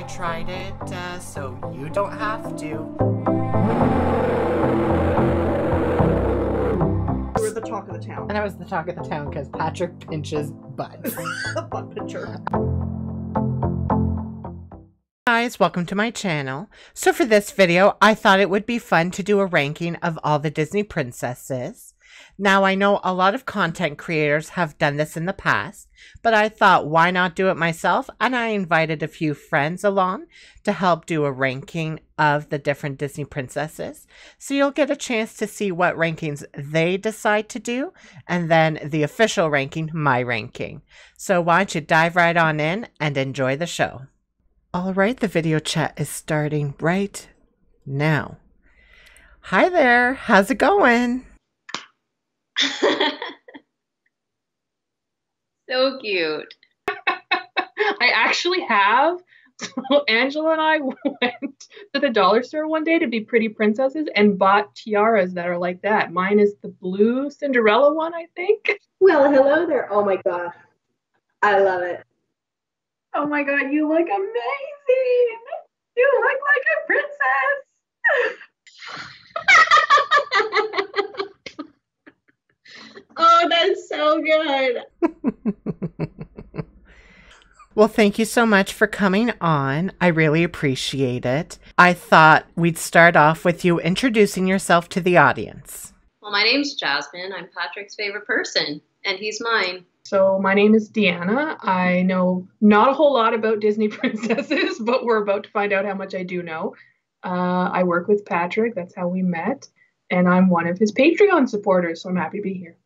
tried it, so you don't have to. You were the talk of the town. And I was the talk of the town because Patrick pinches butts. Butt pincher. Guys, welcome to my channel. So for this video, I thought it would be fun to do a ranking of all the Disney princesses. Now, I know a lot of content creators have done this in the past, but I thought, why not do it myself? And I invited a few friends along to help do a ranking of the different Disney princesses. So you'll get a chance to see what rankings they decide to do, and then the official ranking, my ranking. So why don't you dive right on in and enjoy the show. All right, the video chat is starting right now. Hi there, how's it going? So cute. I actually have. So Angela and I went to the dollar store one day to be pretty princesses and bought tiaras that are like that. Mine is the blue Cinderella one, I think. Well, hello there. Oh my gosh. I love it. Oh my god, you look amazing. You look like a princess. Oh, that's so good. Well, thank you so much for coming on. I really appreciate it. I thought we'd start off with you introducing yourself to the audience. Well, my name's Jasmine. I'm Patrick's favorite person, and he's mine. So my name is Deanna. I know not a whole lot about Disney princesses, but we're about to find out how much I do know. I work with Patrick. That's how we met. And I'm one of his Patreon supporters, so I'm happy to be here.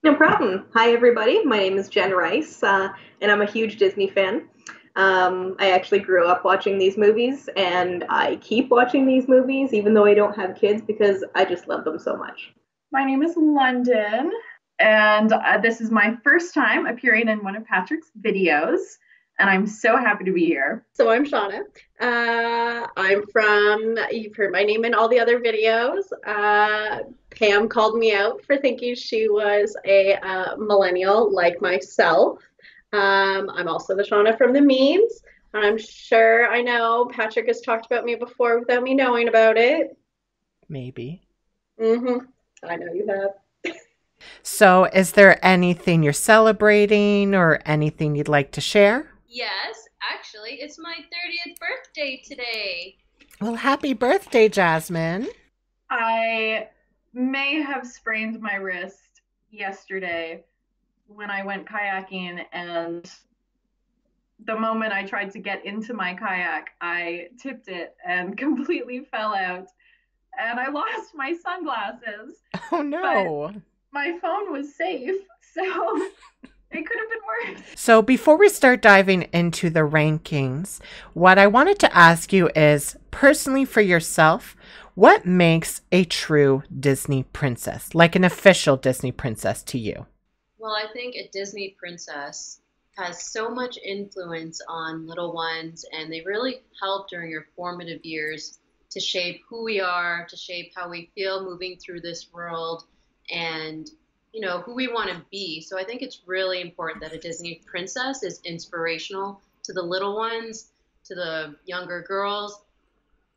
No problem. Hi, everybody. My name is Jen Rice, and I'm a huge Disney fan. I actually grew up watching these movies, and I keep watching these movies, even though I don't have kids, because I just love them so much. My name is London, and this is my first time appearing in one of Patrick's videos, and I'm so happy to be here. So I'm Shawna. You've heard my name in all the other videos. Pam called me out for thinking she was a millennial like myself. I'm also the Shawna from the memes. I'm sure I know Patrick has talked about me before without me knowing about it. Maybe. I know you have. So is there anything you're celebrating or anything you'd like to share? Yes, actually, it's my 30th birthday today. Well, happy birthday, Jasmine. I may have sprained my wrist yesterday when I went kayaking, and the moment I tried to get into my kayak, I tipped it and completely fell out, and I lost my sunglasses. Oh, no. But my phone was safe, so it could have been worse. So before we start diving into the rankings, what I wanted to ask you is, personally for yourself, what makes a true Disney princess, like an official Disney princess to you? Well, I think a Disney princess has so much influence on little ones, and they really help during your formative years to shape who we are, to shape how we feel moving through this world, and you know, who we want to be. So I think it's really important that a Disney princess is inspirational to the little ones, to the younger girls,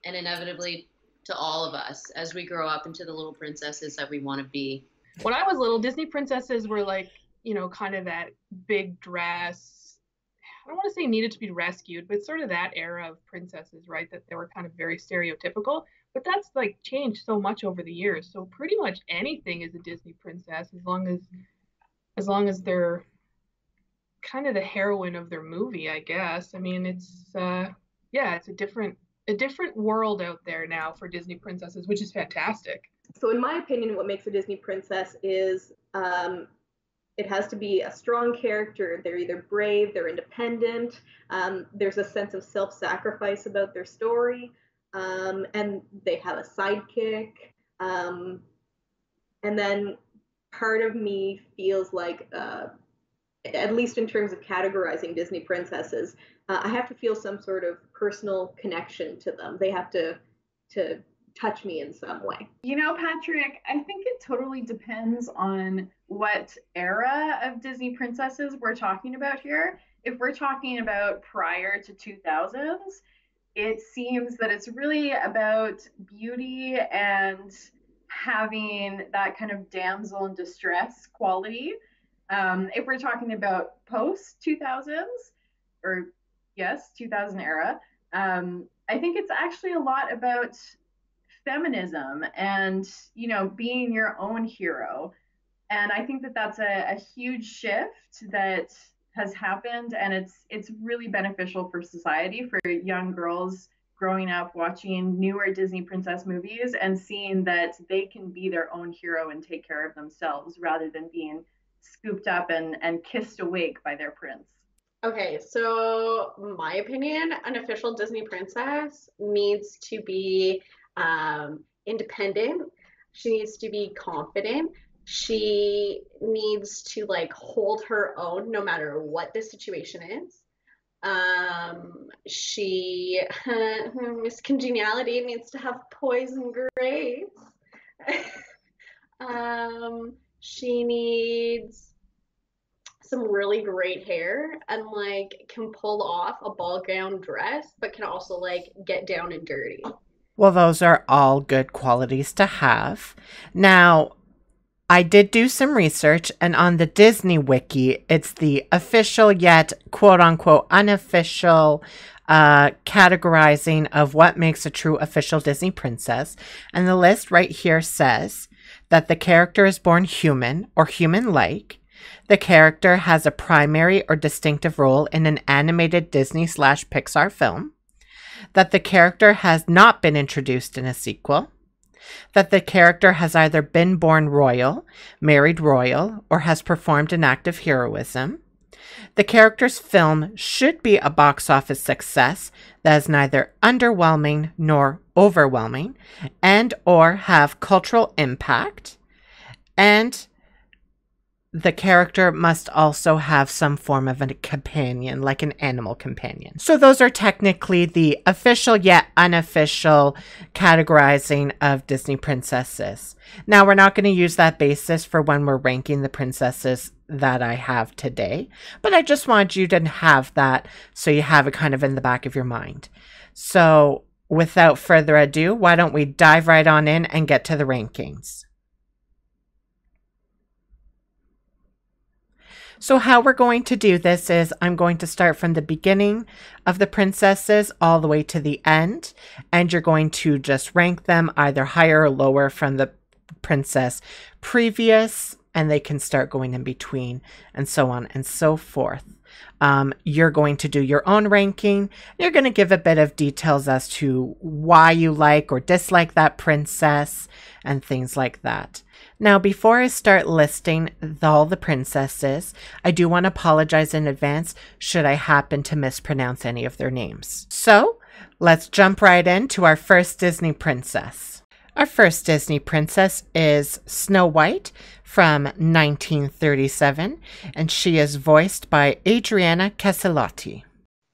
and inevitably to all of us as we grow up into the little princesses that we want to be. When I was little, Disney princesses were like, you know, kind of that big dress. I don't want to say needed to be rescued, but sort of that era of princesses, right? That they were kind of very stereotypical. But that's like changed so much over the years. So pretty much anything is a Disney princess as long as they're kind of the heroine of their movie, I guess. I mean, it's it's a different world out there now for Disney princesses, which is fantastic. So in my opinion, what makes a Disney princess is it has to be a strong character. They're either brave, they're independent, there's a sense of self-sacrifice about their story. And they have a sidekick. And then part of me feels like, at least in terms of categorizing Disney princesses, I have to feel some sort of personal connection to them. They have to touch me in some way. You know, Patrick, I think it totally depends on what era of Disney princesses we're talking about here. If we're talking about prior to 2000s, it seems that it's really about beauty and having that kind of damsel in distress quality. If we're talking about post 2000s, or yes, 2000 era, I think it's actually a lot about feminism and, you know, being your own hero. And I think that that's a huge shift that has happened, and it's really beneficial for society, for young girls growing up watching newer Disney princess movies and seeing that they can be their own hero and take care of themselves rather than being scooped up and kissed awake by their prince. Okay, so my opinion, an official Disney princess needs to be independent. She needs to be confident. She needs to like hold her own no matter what the situation is. She Miss Congeniality needs to have poise and grace. She needs some really great hair and like can pull off a ball gown dress, but can also like get down and dirty. Well, those are all good qualities to have. Now, I did do some research, and on the Disney Wiki, it's the official yet quote-unquote unofficial categorizing of what makes a true official Disney princess. And the list right here says that the character is born human or human-like. The character has a primary or distinctive role in an animated Disney/Pixar film. That the character has not been introduced in a sequel. That the character has either been born royal, married royal, or has performed an act of heroism. The character's film should be a box office success that is neither underwhelming nor overwhelming, and or have cultural impact. And the character must also have some form of a companion, like an animal companion. So those are technically the official yet unofficial categorizing of Disney princesses. Now, we're not going to use that basis for when we're ranking the princesses that I have today, but I just want you to have that so you have it kind of in the back of your mind. So without further ado, why don't we dive right on in and get to the rankings? So how we're going to do this is I'm going to start from the beginning of the princesses all the way to the end, and you're going to just rank them either higher or lower from the princess previous, and they can start going in between and so on and so forth. You're going to do your own ranking. You're going to give a bit of details as to why you like or dislike that princess and things like that. Now, before I start listing all the princesses, I do want to apologize in advance should I happen to mispronounce any of their names. So, let's jump right into our first Disney princess. Our first Disney princess is Snow White from 1937, and she is voiced by Adriana Caselotti.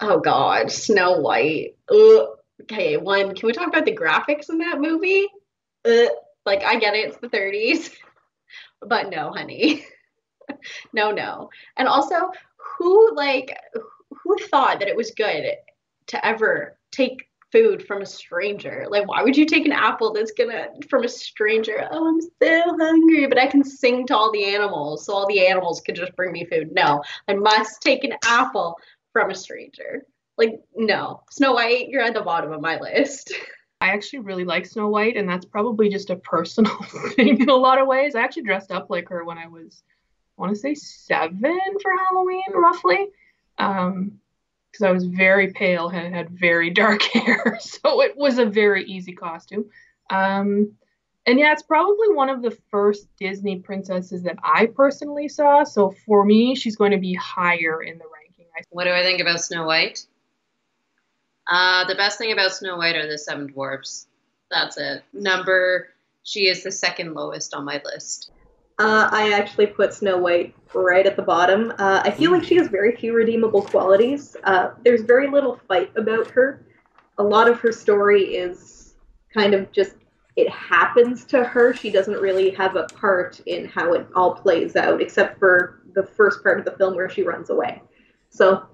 Oh God, Snow White. Ugh. Okay, one, can we talk about the graphics in that movie? Like, I get it, it's the 30s, but no, honey. No. And also, who thought that it was good to ever take food from a stranger? Like, why would you take an apple from a stranger? Oh, I'm so hungry, but I can sing to all the animals, so all the animals could just bring me food. No, I must take an apple from a stranger. Like, no. Snow White, you're at the bottom of my list. I actually really like Snow White, and that's probably just a personal thing in a lot of ways. I actually dressed up like her when I was, I want to say 7 for Halloween, roughly. Because I was very pale and had very dark hair, so it was a very easy costume. And yeah, it's probably one of the first Disney princesses that I personally saw. So for me, she's going to be higher in the ranking. What do I think about Snow White? The best thing about Snow White are the 7 dwarfs. That's it. She is the second lowest on my list. I actually put Snow White right at the bottom. I feel like she has very few redeemable qualities. There's very little fight about her. A lot of her story is kind of just, it happens to her. She doesn't really have a part in how it all plays out, except for the first part of the film where she runs away. So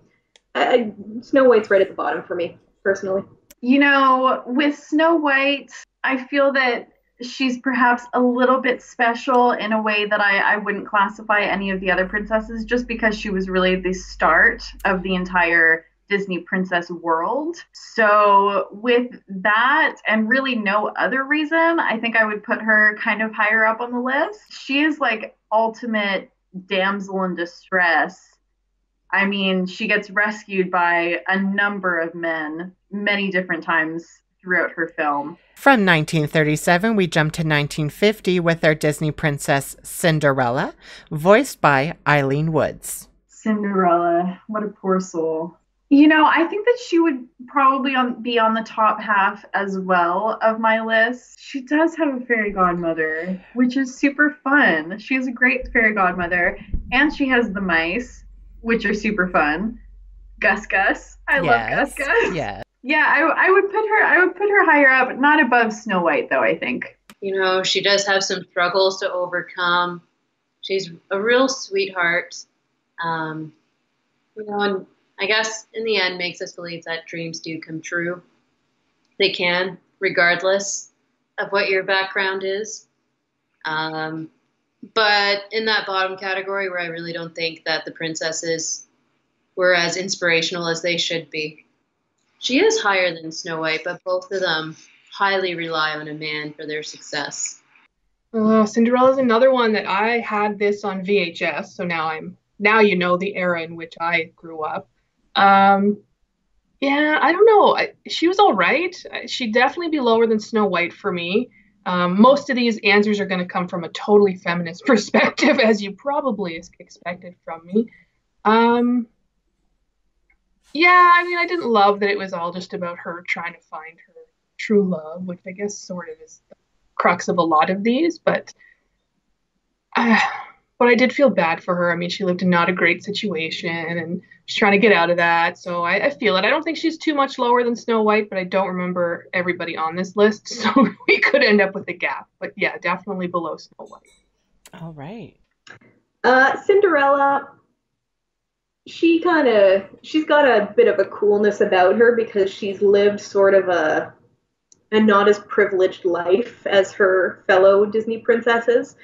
Snow White's right at the bottom for me, personally. You know, with Snow White, I feel that she's perhaps a little bit special in a way that I wouldn't classify any of the other princesses, just because she was really the start of the entire Disney princess world. So, with that and really no other reason, I think I would put her kind of higher up on the list. She is like ultimate damsel in distress. I mean, she gets rescued by a number of men many different times throughout her film. From 1937, we jump to 1950 with our Disney princess Cinderella, voiced by Eileen Woods. Cinderella, what a poor soul. You know, I think that she would probably be on the top half as well of my list. She does have a fairy godmother, which is super fun. She has a great fairy godmother, and she has the mice, which are super fun. Gus Gus. I love Gus Gus. Yeah. Yeah, I would put her higher up, not above Snow White though, I think. You know, she does have some struggles to overcome. She's a real sweetheart. You know, and I guess in the end makes us believe that dreams do come true. They can, regardless of what your background is. But in that bottom category where I really don't think that the princesses were as inspirational as they should be. She is higher than Snow White, but both of them highly rely on a man for their success. Cinderella's another one that I had this on VHS, so now you know the era in which I grew up. Yeah, I don't know. She was all right. She'd definitely be lower than Snow White for me. Most of these answers are going to come from a totally feminist perspective, as you probably expected from me. Yeah, I mean, I didn't love that it was all just about her trying to find her true love, which I guess sort of is the crux of a lot of these, but I did feel bad for her. I mean, she lived in not a great situation, and she's trying to get out of that, so I feel it. I don't think she's too much lower than Snow White, but I don't remember everybody on this list, so we could end up with a gap. But yeah, definitely below Snow White. All right. Cinderella, she's got a bit of a coolness about her because she's lived sort of a not as privileged life as her fellow Disney princesses.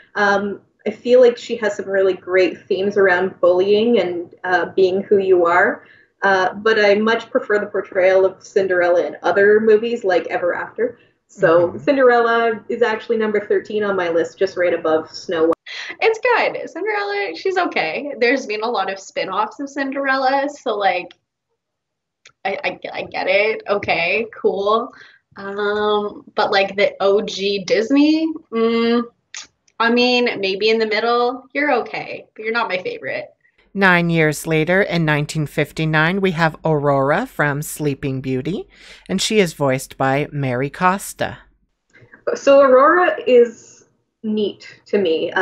I feel like she has some really great themes around bullying and being who you are. But I much prefer the portrayal of Cinderella in other movies like Ever After. So Cinderella is actually number 13 on my list, just right above Snow White. It's good. Cinderella, she's okay. There's been a lot of spin-offs of Cinderella, so like I get it. Okay, cool. But like the OG Disney, I mean, maybe in the middle, you're okay, but you're not my favorite. 9 years later, in 1959, we have Aurora from Sleeping Beauty, and she is voiced by Mary Costa. So Aurora is neat to me.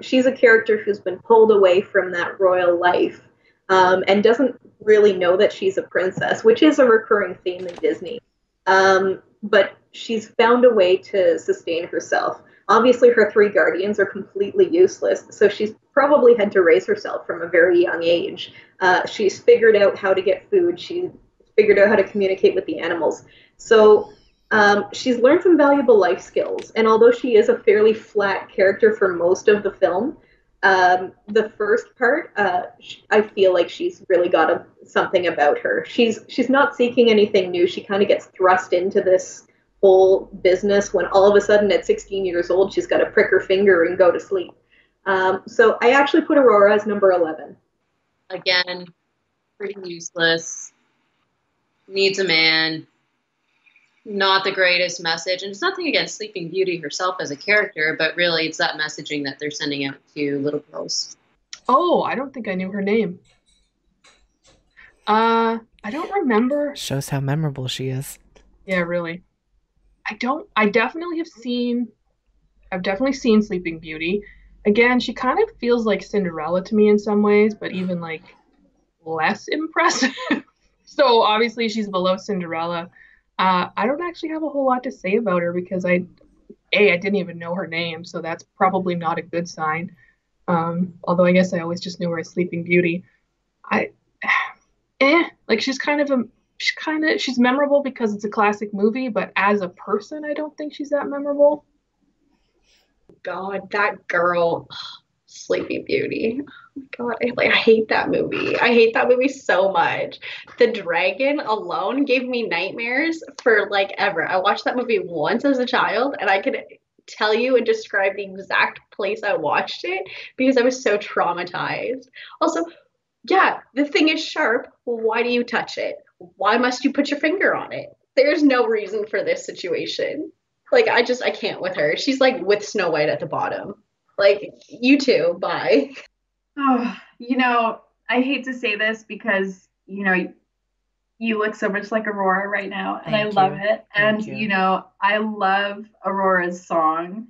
She's a character who's been pulled away from that royal life and doesn't really know that she's a princess, which is a recurring theme in Disney. But she's found a way to sustain herself. Obviously, her 3 guardians are completely useless, so she's probably had to raise herself from a very young age. She's figured out how to get food. She's figured out how to communicate with the animals. So she's learned some valuable life skills, and although she is a fairly flat character for most of the film, the first part, I feel like she's really got something about her. She's not seeking anything new. She kind of gets thrust into this whole business when all of a sudden at 16 years old she's got to prick her finger and go to sleep. So I actually put Aurora as number 11. Again, pretty useless. Needs a man. Not the greatest message. And it's nothing against Sleeping Beauty herself as a character, but really it's that messaging that they're sending out to little girls. Oh, I don't think I knew her name. I don't remember. Shows how memorable she is. Yeah, really. I've definitely seen Sleeping Beauty. Again, she kind of feels like Cinderella to me in some ways, but even like less impressive. So obviously she's below Cinderella. I don't actually have a whole lot to say about her because I didn't even know her name, so that's probably not a good sign. Although I guess I always just knew her as Sleeping Beauty. Like she's she's memorable because it's a classic movie, but as a person, I don't think she's that memorable. God, that girl, Sleeping Beauty. Oh my God, I hate that movie. I hate that movie so much. The dragon alone gave me nightmares for like ever. I watched that movie once as a child, and I could tell you and describe the exact place I watched it because I was so traumatized. Also, yeah, the thing is sharp. Why do you touch it? Why must you put your finger on it? There's no reason for this situation. Like, I can't with her. She's like with Snow White at the bottom. Like, you too, bye. Oh, I hate to say this because, you look so much like Aurora right now, and I love it. And, I love Aurora's song.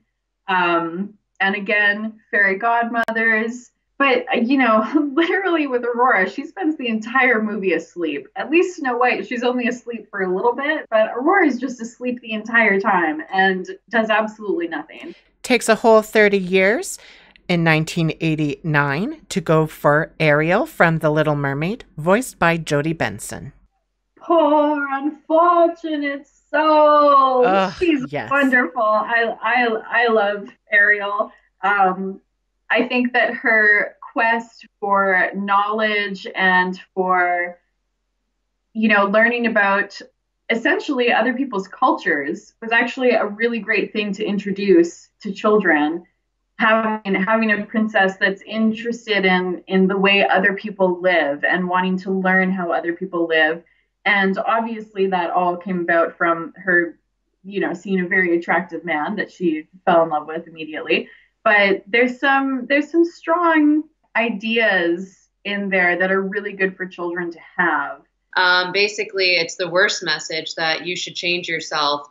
And again, fairy godmothers. But, literally with Aurora, she spends the entire movie asleep. At least Snow White, she's only asleep for a little bit, but Aurora's just asleep the entire time and does absolutely nothing. Takes a whole 30 years in 1989 to go for Ariel from The Little Mermaid, voiced by Jodie Benson. Poor unfortunate soul. Ugh, She's yes. wonderful. I love Ariel. I think that her quest for knowledge and for learning about essentially other people's cultures was actually a really great thing to introduce to children. Having a princess that's interested in the way other people live and wanting to learn how other people live. And obviously that all came about from her, seeing a very attractive man that she fell in love with immediately. But there's some strong ideas in there that are really good for children to have. Basically, it's the worst message that you should change yourself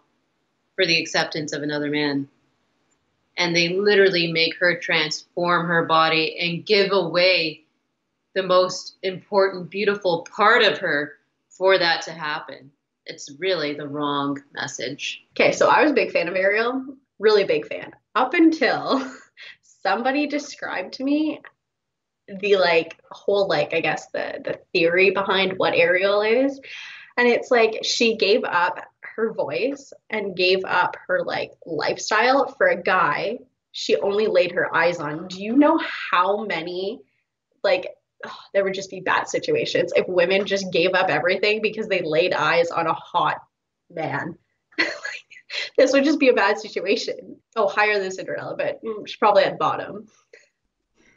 for the acceptance of another man. And they literally make her transform her body and give away the most important, beautiful part of her for that to happen. It's really the wrong message. Okay, so I was a big fan of Ariel, really big fan, up until somebody described to me the whole I guess the theory behind what Ariel is. And it's like she gave up her voice and gave up her lifestyle for a guy she only laid her eyes on. Do you know how many there would just be bad situations if women just gave up everything because they laid eyes on a hot man? This would just be a bad situation. Oh, higher than Cinderella, but she's probably at bottom.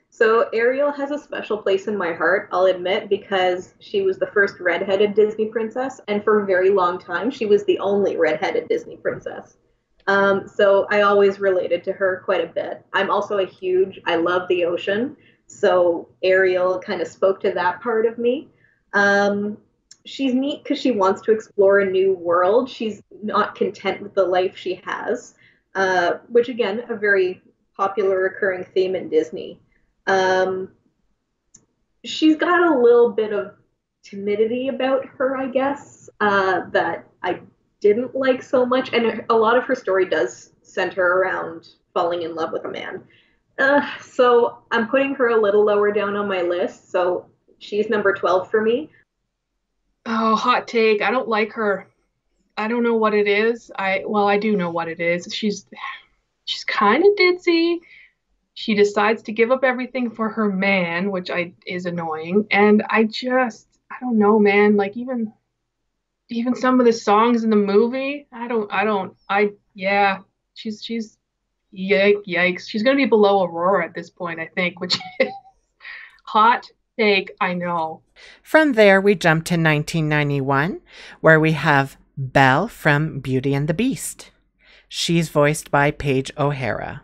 So Ariel has a special place in my heart, I'll admit, because she was the first redheaded Disney princess, and for a very long time, she was the only redheaded Disney princess. So I always related to her quite a bit. I'm also I love the ocean, so Ariel kind of spoke to that part of me. She's neat because she wants to explore a new world. She's not content with the life she has, which again, a very popular recurring theme in Disney. She's got a little bit of timidity about her, I guess, that I didn't like so much. And a lot of her story does center around falling in love with a man. So I'm putting her a little lower down on my list. So she's number 12 for me. Oh, hot take. I don't like her. I don't know what it is. I do know what it is. She's kind of ditzy. She decides to give up everything for her man, which is annoying. And I don't know, man. Even some of the songs in the movie, yeah, she's yikes. She's gonna be below Aurora at this point, I think, which is hot take, I know. From there, we jump to 1991, where we have Belle from Beauty and the Beast. She's voiced by Paige O'Hara.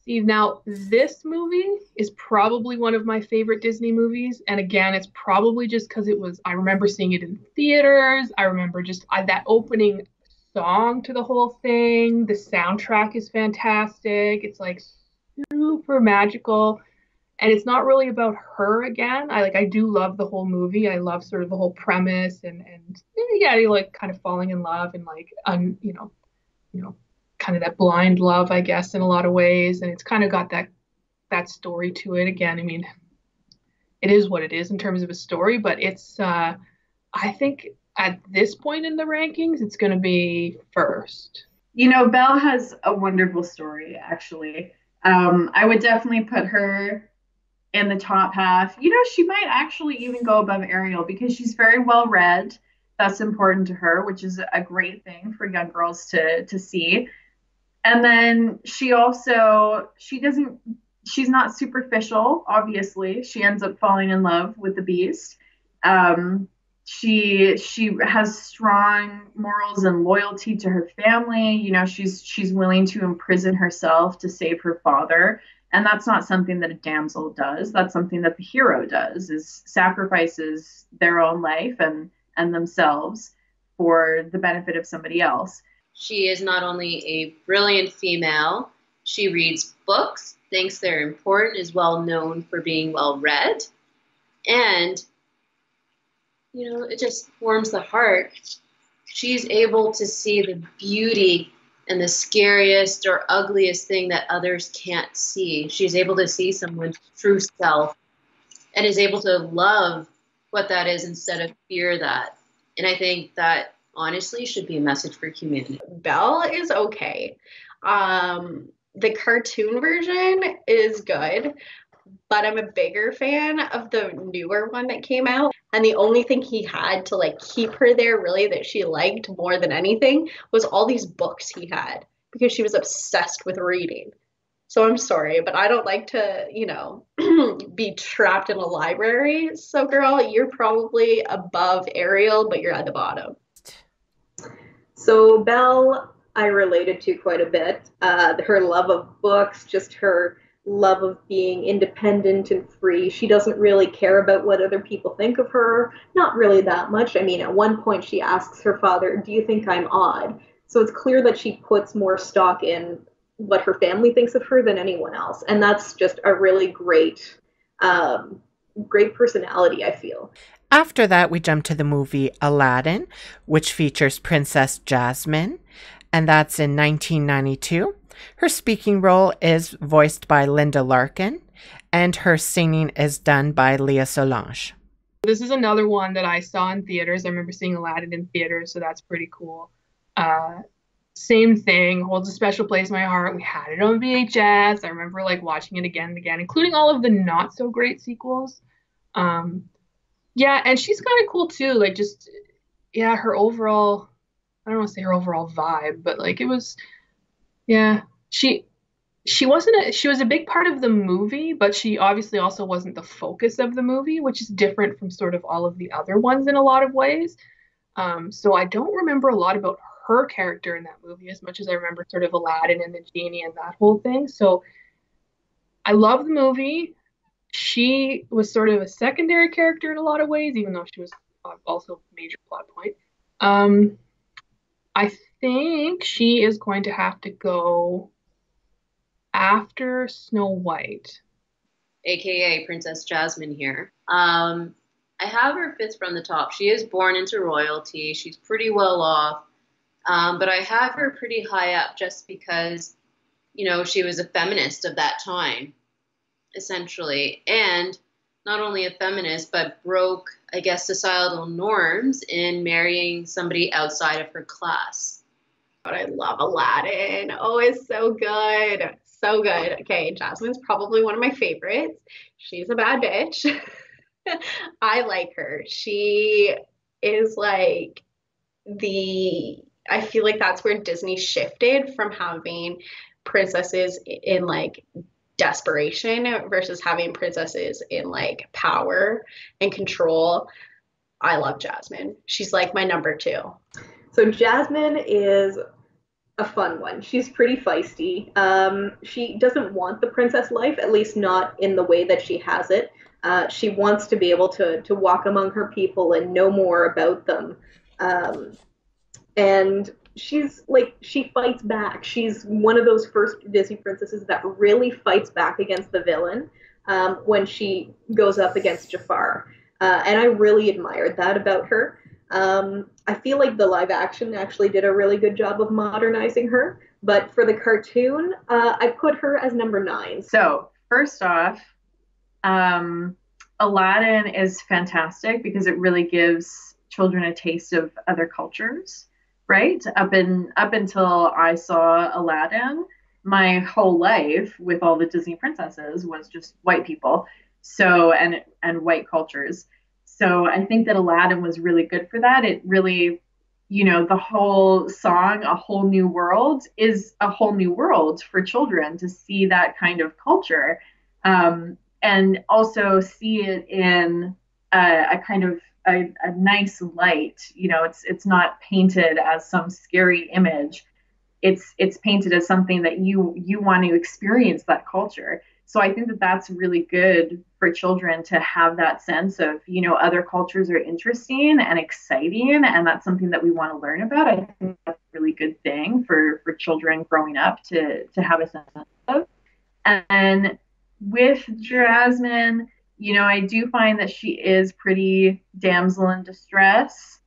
Steve, now this movie is probably one of my favorite Disney movies. And again, it's probably just because I remember seeing it in theaters. I remember just that opening song to the whole thing. The soundtrack is fantastic. It's super magical. And it's not really about her again. I do love the whole movie. I love sort of the whole premise and yeah, you kind of falling in love and kind of that blind love, I guess, in a lot of ways. And it's kind of got that story to it. Again, I mean, it is what it is in terms of a story, but it's I think at this point in the rankings, it's going to be first. You know, Belle has a wonderful story, actually. I would definitely put her in the top half. You know, she might actually even go above Ariel because she's very well read. That's important to her, which is a great thing for young girls to see. And then she's not superficial, obviously. She ends up falling in love with the Beast. She has strong morals and loyalty to her family. You know, she's willing to imprison herself to save her father. And that's not something that a damsel does. That's something that the hero does, is sacrifices their own life and themselves for the benefit of somebody else. She is not only a brilliant female, she reads books, thinks they're important, is well known for being well read, and, you know, it just warms the heart. She's able to see the beauty and the scariest or ugliest thing that others can't see. She's able to see someone's true self and is able to love what that is instead of fear that. And I think that honestly should be a message for humanity. Belle is okay. The cartoon version is good, but I'm a bigger fan of the newer one that came out. And the only thing he had to like keep her there really that she liked more than anything was all these books he had, because she was obsessed with reading. So I'm sorry, but I don't like to, you know, be trapped in a library. So girl, you're probably above Ariel, but you're at the bottom. So Belle, I related to quite a bit. Her love of books, just her love of being independent and free. She doesn't really care about what other people think of her. Not really that much. I mean, at one point she asks her father, "Do you think I'm odd?" So it's clear that she puts more stock in what her family thinks of her than anyone else. And that's just a really great, great personality, I feel. After that, we jump to the movie Aladdin, which features Princess Jasmine, and that's in 1992. Her speaking role is voiced by Linda Larkin, and her singing is done by Leah Solange. This is another one that I saw in theaters. I remember seeing Aladdin in theaters, so that's pretty cool. Same thing, holds a special place in my heart. We had it on VHS. I remember like watching it again and again, including all of the not so great sequels. Yeah, and she's kind of cool too. Like just, yeah, her overall, I don't want to say her overall vibe, but like it was, yeah, she was a big part of the movie, but she obviously also wasn't the focus of the movie, which is different from sort of all of the other ones in a lot of ways. So I don't remember a lot about her character in that movie as much as I remember sort of Aladdin and the genie and that whole thing. So I love the movie. She was sort of a secondary character in a lot of ways, even though she was also a major plot point. I think she is going to have to go after Snow White. AKA Princess Jasmine here. I have her fifth from the top. She is born into royalty. She's pretty well off. But I have her pretty high up just because, you know, she was a feminist of that time, essentially. And not only a feminist, but broke, I guess, societal norms in marrying somebody outside of her class. But I love Aladdin. Oh, it's so good. So good. Okay, Jasmine's probably one of my favorites. She's a bad bitch. I like her. She is like I feel like that's where Disney shifted from having princesses in like desperation versus having princesses in like power and control. I love Jasmine. She's like my number 2. So Jasmine is a fun one. She's pretty feisty. She doesn't want the princess life, at least not in the way that she has it. She wants to be able to walk among her people and know more about them. And she's like, she fights back. She's one of those first Disney princesses that really fights back against the villain when she goes up against Jafar. And I really admired that about her. I feel like the live action actually did a really good job of modernizing her. But for the cartoon, I put her as number 9. So first off, Aladdin is fantastic because it really gives children a taste of other cultures, right? Up until I saw Aladdin, my whole life with all the Disney princesses was just white people. So and white cultures. So I think that Aladdin was really good for that. It really, the whole song, A Whole New World, is a whole new world for children to see that kind of culture. And also see it in a kind of a nice light. It's not painted as some scary image. It's painted as something that you want to experience that culture. So I think that that's really good for children to have that sense of, other cultures are interesting and exciting, and that's something that we want to learn about. I think that's a really good thing for children growing up to have a sense of. And with Jasmine, I do find that she is pretty damsel in distress.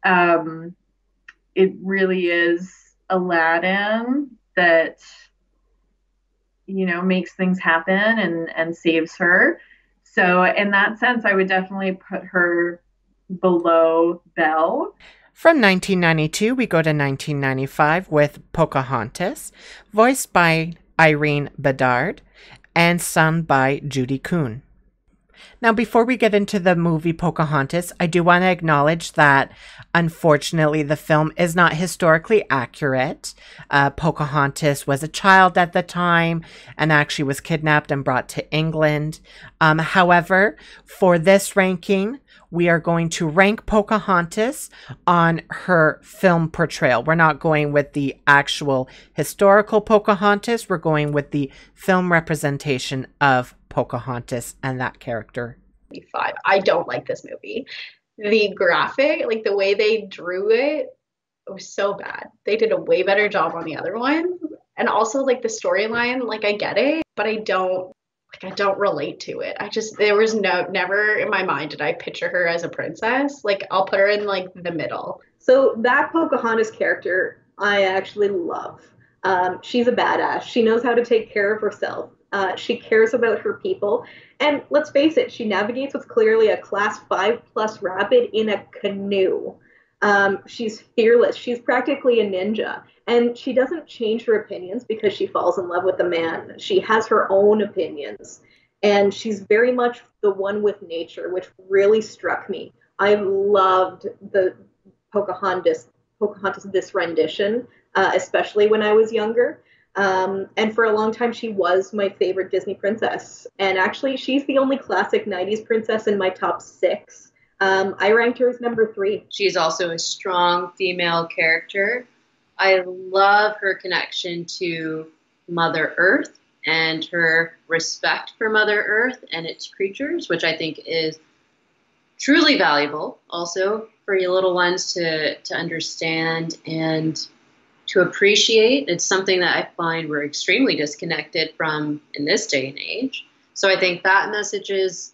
It really is Aladdin that makes things happen and saves her. So in that sense, I would definitely put her below Belle. From 1992, we go to 1995 with Pocahontas, voiced by Irene Bedard and sung by Judy Kuhn. Now, before we get into the movie Pocahontas, I do want to acknowledge that, unfortunately, the film is not historically accurate. Pocahontas was a child at the time and actually was kidnapped and brought to England. However, for this ranking, we are going to rank Pocahontas on her film portrayal. We're not going with the actual historical Pocahontas. We're going with the film representation of Pocahontas and that character. I don't like this movie. The graphic, like the way they drew it, it was so bad. They did a way better job on the other one. And also like the storyline, like I get it, but I don't relate to it. There was never in my mind did I picture her as a princess. Like I'll put her in like the middle. So that Pocahontas character, I actually love. She's a badass. She knows how to take care of herself. She cares about her people. And let's face it, she navigates what's clearly a class 5+ rapid in a canoe. She's fearless. She's practically a ninja. And she doesn't change her opinions because she falls in love with a man. She has her own opinions. And she's very much the one with nature, which really struck me. I loved the Pocahontas this rendition, especially when I was younger. And for a long time, she was my favorite Disney princess. And actually, she's the only classic 90s princess in my top 6. I ranked her as number 3. She's also a strong female character. I love her connection to Mother Earth and her respect for Mother Earth and its creatures, which I think is truly valuable also for you little ones to understand and to appreciate. It's something that I find we're extremely disconnected from in this day and age. So I think that message is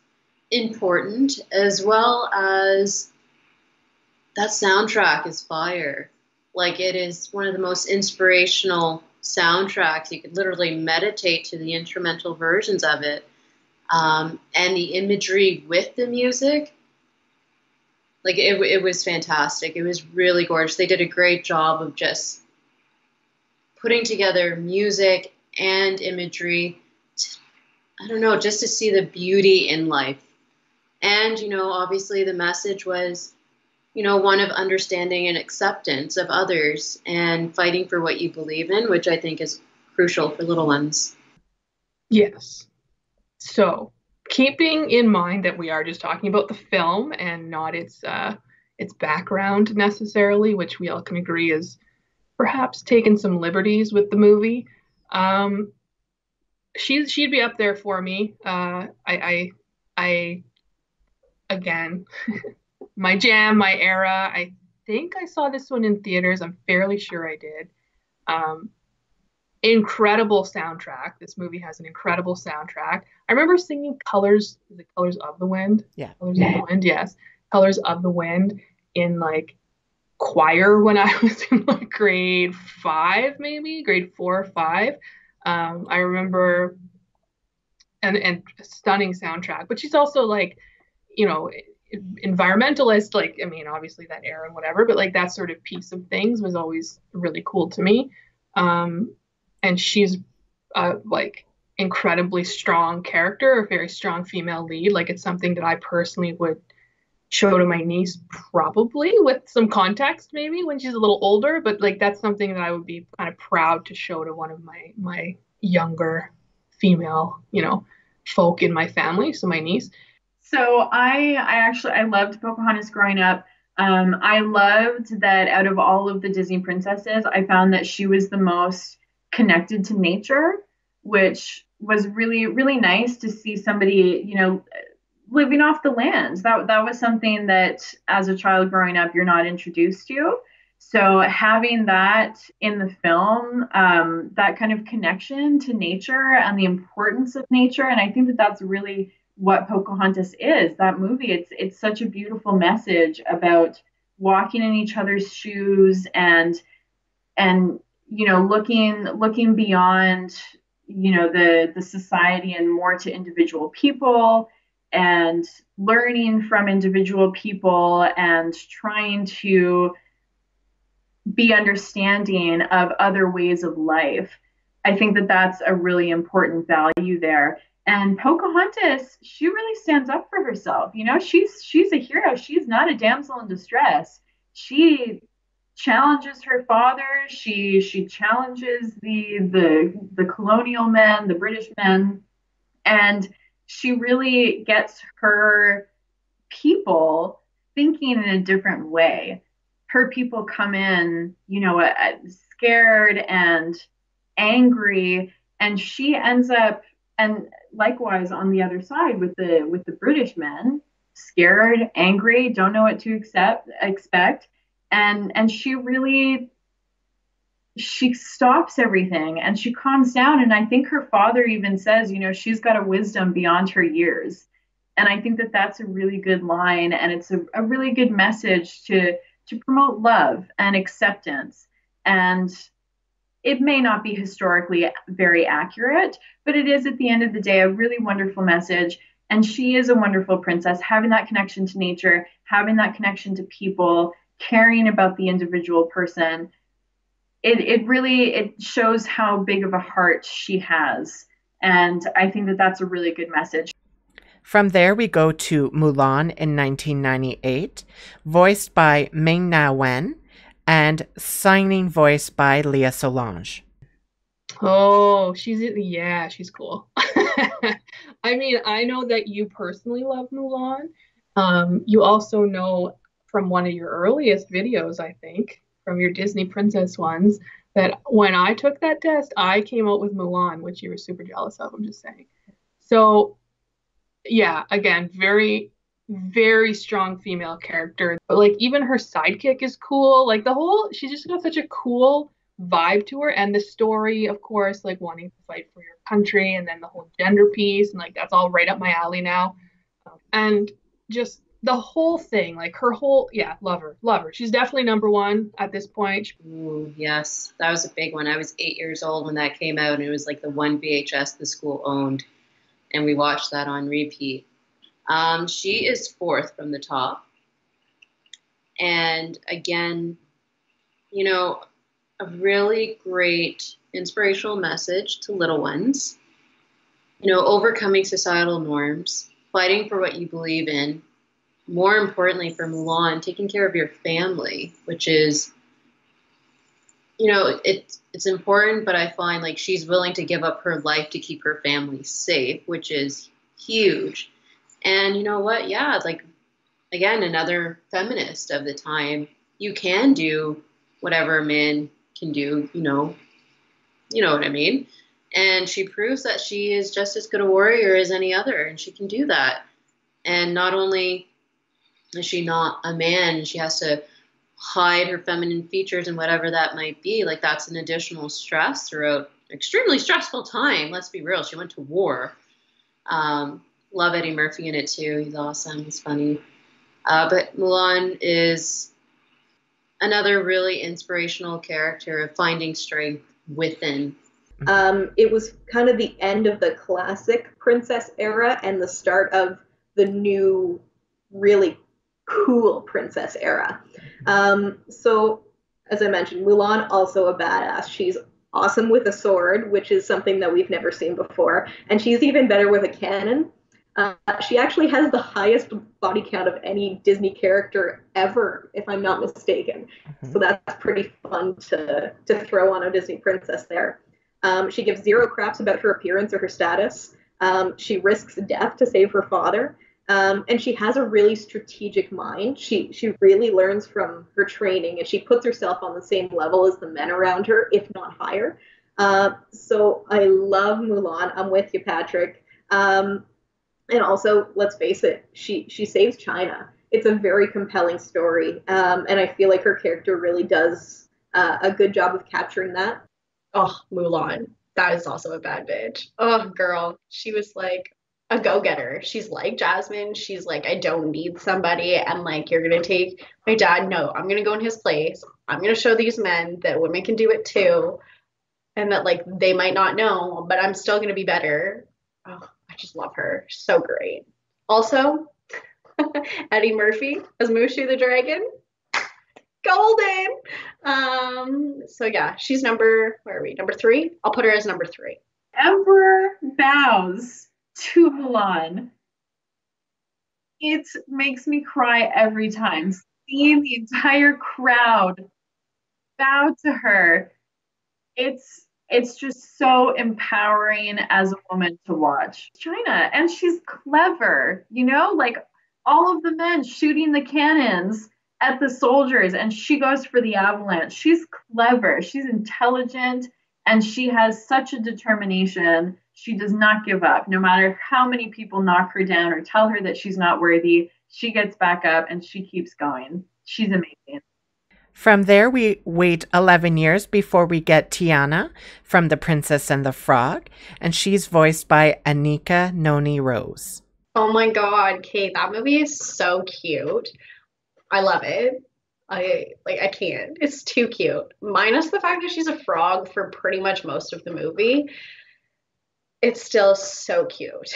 important, as well as that soundtrack is fire. Like, it is one of the most inspirational soundtracks. You could literally meditate to the instrumental versions of it. And the imagery with the music, like it was fantastic. It was really gorgeous. They did a great job of just putting together music and imagery, I don't know, just to see the beauty in life. And, obviously the message was, one of understanding and acceptance of others and fighting for what you believe in, which I think is crucial for little ones. Yes. So, keeping in mind that we are just talking about the film and not its background necessarily, which we all can agree is perhaps taken some liberties with the movie. She'd be up there for me. I again, my jam, my era. I think I saw this one in theaters. I'm fairly sure I did. Incredible soundtrack. This movie has an incredible soundtrack. I remember singing Colors, is it Colors of the Wind? Yeah. Colors of the Wind, yes. Colors of the Wind in like choir when I was in like grade 5, maybe grade 4 or 5. I remember and stunning soundtrack, but she's also like, environmentalist, like, I mean, obviously that era and whatever, but like that sort of piece of things was always really cool to me. And she's like incredibly strong character, a very strong female lead. Like it's something that I personally would show to my niece, probably with some context maybe when she's a little older, but like that's something that I would be kind of proud to show to one of my younger female, folk in my family, so my niece. So I loved Pocahontas growing up. I loved that out of all of the Disney princesses, I found that she was the most connected to nature, which was really, really nice to see somebody, living off the land. That was something that as a child growing up, you're not introduced to. So having that in the film, that kind of connection to nature and the importance of nature, and I think that that's really what Pocahontas is. That movie, it's such a beautiful message about walking in each other's shoes and looking beyond the society and more to individual people and learning from individual people and trying to be understanding of other ways of life. I think that that's a really important value there. And Pocahontas, she really stands up for herself. She's a hero. She's not a damsel in distress. She challenges her father. She challenges the colonial men, the British men, and she really gets her people thinking in a different way. Her people come in, scared and angry, and she ends up, and likewise on the other side with the British men, scared, angry, don't know what to expect, and she stops everything and she calms down. And I think her father even says, she's got a wisdom beyond her years. And I think that that's a really good line, and it's a really good message to promote love and acceptance. And it may not be historically very accurate, but it is at the end of the day a really wonderful message. And she is a wonderful princess, having that connection to nature, having that connection to people, caring about the individual person. It shows how big of a heart she has. And I think that that's a really good message. From there, we go to Mulan in 1998, voiced by Ming-Na Wen, and signing voice by Leah Solange. Oh, she's cool. I mean, I know that you personally love Mulan. You also know from one of your earliest videos, I think, from your Disney princess ones, that when I took that test, I came out with Mulan, which you were super jealous of, I'm just saying. So, yeah, again, very, very strong female character. But like even her sidekick is cool. Like she's just got such a cool vibe to her. And the story, of course, like wanting to fight for your country, and then the whole gender piece, and like that's all right up my alley now. And just the whole thing, like her whole, love her. She's definitely number one at this point. Ooh, yes, that was a big one. I was 8 years old when that came out, and it was like the one VHS the school owned, and we watched that on repeat. She is fourth from the top. And again, a really great inspirational message to little ones. Overcoming societal norms, fighting for what you believe in. More importantly for Mulan, taking care of your family, which is, it's important, but I find like she's willing to give up her life to keep her family safe, which is huge. And you know what? Yeah, like, again, another feminist of the time. You can do whatever a man can do, you know what I mean? And she proves that she is just as good a warrior as any other, and she can do that. And not only is she not a man, she has to hide her feminine features and whatever that might be. Like, that's an additional stress throughout extremely stressful time. Let's be real. She went to war. Love Eddie Murphy in it too. He's awesome. He's funny. But Mulan is another really inspirational character of finding strength within. It was kind of the end of the classic princess era and the start of the new, really cool princess era. So as I mentioned, Mulan also a badass. She's awesome with a sword, which is something that we've never seen before, and she's even better with a cannon. She actually has the highest body count of any Disney character ever, if I'm not mistaken. So that's pretty fun to throw on a Disney princess there. She gives zero craps about her appearance or her status. She risks death to save her father. And she has a really strategic mind. She really learns from her training, and she puts herself on the same level as the men around her, if not higher. So I love Mulan. I'm with you, Patrick. And also, let's face it, she saves China. It's a very compelling story, and I feel like her character really does a good job of capturing that. Oh, Mulan. That is also a bad bitch. Oh, girl. She was like a go-getter. She's like Jasmine. She's like, I don't need somebody. And like, you're going to take my dad. No, I'm going to go in his place. I'm going to show these men that women can do it too. And that like, they might not know, but I'm still going to be better. Oh, I just love her. So great. Also, Eddie Murphy as Mushu the Dragon. Golden. So yeah, she's where are we? Number 3? I'll put her as number 3. Emperor bows to Mulan. It makes me cry every time. Seeing the entire crowd bow to her. It's just so empowering as a woman to watch. China, and she's clever, you know, like all of the men shooting the cannons at the soldiers, and she goes for the avalanche. She's clever, she's intelligent, and she has such a determination. She does not give up. No matter how many people knock her down or tell her that she's not worthy, she gets back up and she keeps going. She's amazing. From there, we wait 11 years before we get Tiana from The Princess and the Frog, and she's voiced by Anika Noni Rose. Oh my God, Kate, that movie is so cute. I love it. I can't. It's too cute. Minus the fact that she's a frog for pretty much most of the movie. It's still so cute.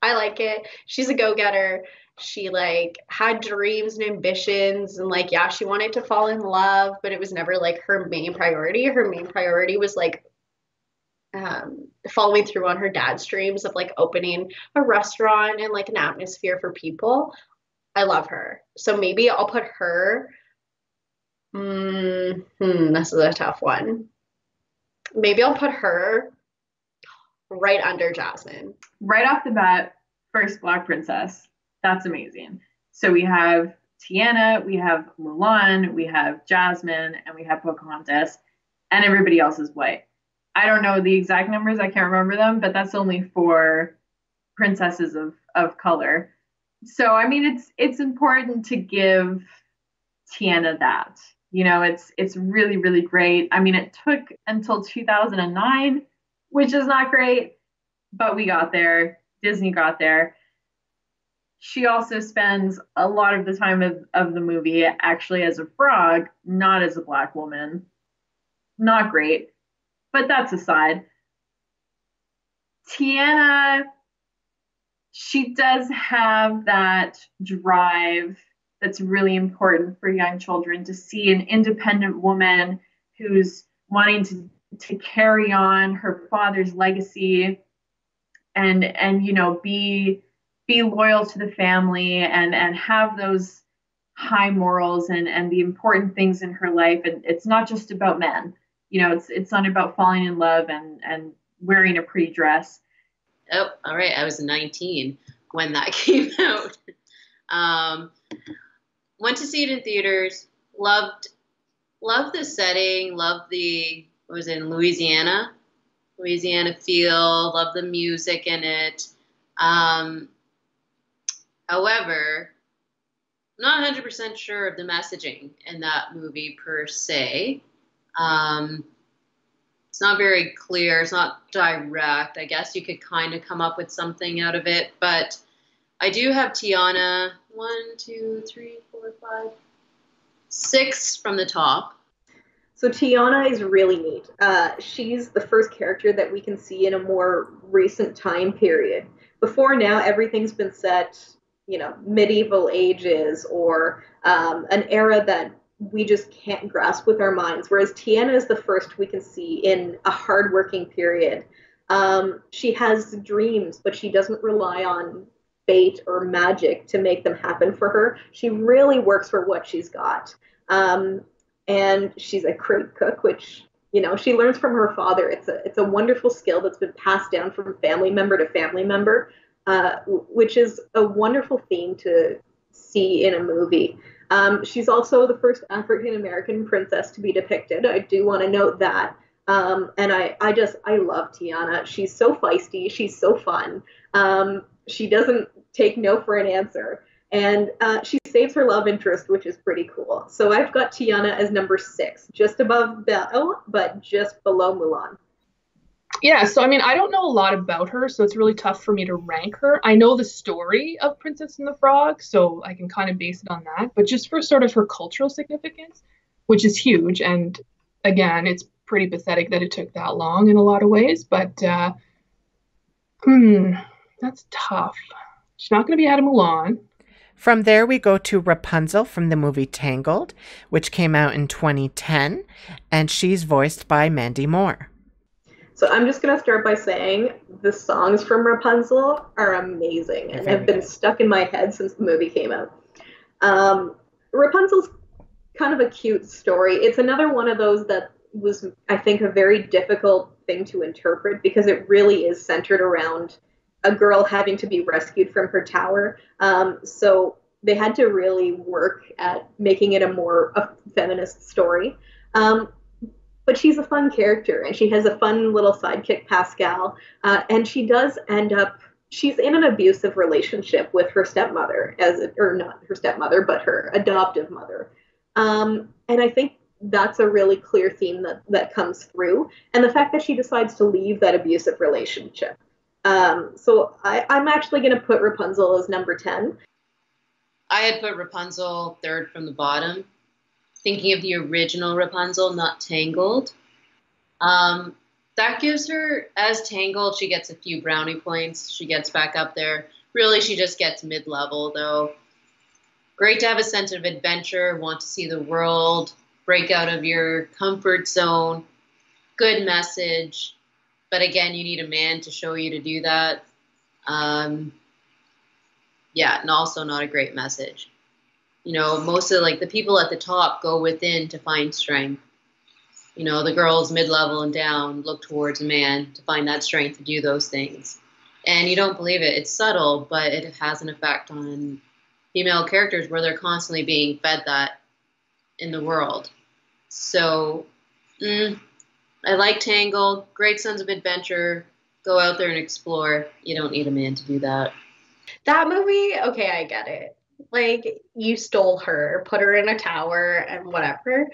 I like it. She's a go-getter. She like had dreams and ambitions, and like, yeah, she wanted to fall in love, but it was never like her main priority. Her main priority was like following through on her dad's dreams of like opening a restaurant and like an atmosphere for people. I love her. So maybe I'll put her. This is a tough one. Maybe I'll put her right under Jasmine. Right off the bat, first Black princess. That's amazing. So we have Tiana, we have Mulan, we have Jasmine, and we have Pocahontas, and everybody else is white. I don't know the exact numbers, I can't remember them, but that's only 4 princesses of color. So I mean, it's important to give Tiana that. You know, it's really, really great. I mean, it took until 2009, which is not great, but we got there. Disney got there. She also spends a lot of the time of the movie actually as a frog, not as a Black woman. Not great, but that's aside. Tiana, she does have that drive that's really important for young children, to see an independent woman who's wanting to carry on her father's legacy and you know, be loyal to the family and have those high morals and the important things in her life. And it's not just about men, you know, it's not about falling in love and wearing a pretty dress. Oh, all right. I was 19 when that came out. Went to see it in theaters. Loved the setting. Loved it was in Louisiana feel. Loved the music in it. However, I'm not 100% sure of the messaging in that movie per se. It's not very clear. It's not direct. I guess you could kind of come up with something out of it. But I do have Tiana 1, 2, 3, 4, 5, 6 from the top. So Tiana is really neat. She's the first character that we can see in a more recent time period. Before now, everything's been set medieval ages or an era that we just can't grasp with our minds. Whereas Tiana is the first we can see in a hardworking period. She has dreams, but she doesn't rely on fate or magic to make them happen for her. She really works for what she's got. And she's a great cook, which she learns from her father. It's a wonderful skill that's been passed down from family member to family member, which is a wonderful theme to see in a movie. She's also the first African American princess to be depicted. I do want to note that. And I love Tiana. She's so feisty. She's so fun. She doesn't take no for an answer. And she saves her love interest, which is pretty cool. So I've got Tiana as number 6, just above Belle, but just below Mulan. Yeah, so I mean, I don't know a lot about her, so it's really tough for me to rank her. I know the story of Princess and the Frog, so I can kind of base it on that. But just for sort of her cultural significance, which is huge, and again, it's pretty pathetic that it took that long in a lot of ways. But that's tough. She's not going to be out of Mulan. From there, we go to Rapunzel from the movie Tangled, which came out in 2010, and she's voiced by Mandy Moore. So I'm just going to start by saying the songs from Rapunzel are amazing and have been stuck in my head since the movie came out. Rapunzel's kind of a cute story. It's another one of those that was, I think, a very difficult thing to interpret because it really is centered around a girl having to be rescued from her tower. So they had to really work at making it a feminist story. But she's a fun character, and she has a fun little sidekick, Pascal. And she does end up, she's in an abusive relationship with her stepmother, or not her stepmother, but her adoptive mother. And I think that's a really clear theme that comes through. And the fact that she decides to leave that abusive relationship. So I'm actually going to put Rapunzel as number 10. I had put Rapunzel third from the bottom, thinking of the original Rapunzel, not Tangled. That gives her, as Tangled, she gets a few brownie points. She gets back up there. Really, she just gets mid-level, though. Great to have a sense of adventure, want to see the world, break out of your comfort zone. Good message. But again, you need a man to show you to do that. Yeah, and also not a great message. Most of the people at the top go within to find strength. The girls mid-level and down look towards a man to find that strength to do those things. And you don't believe it. It's subtle, but it has an effect on female characters where they're constantly being fed that in the world. So, I like Tangled. Great sense of adventure. Go out there and explore. You don't need a man to do that. That movie, okay, I get it. You stole her, put her in a tower and whatever.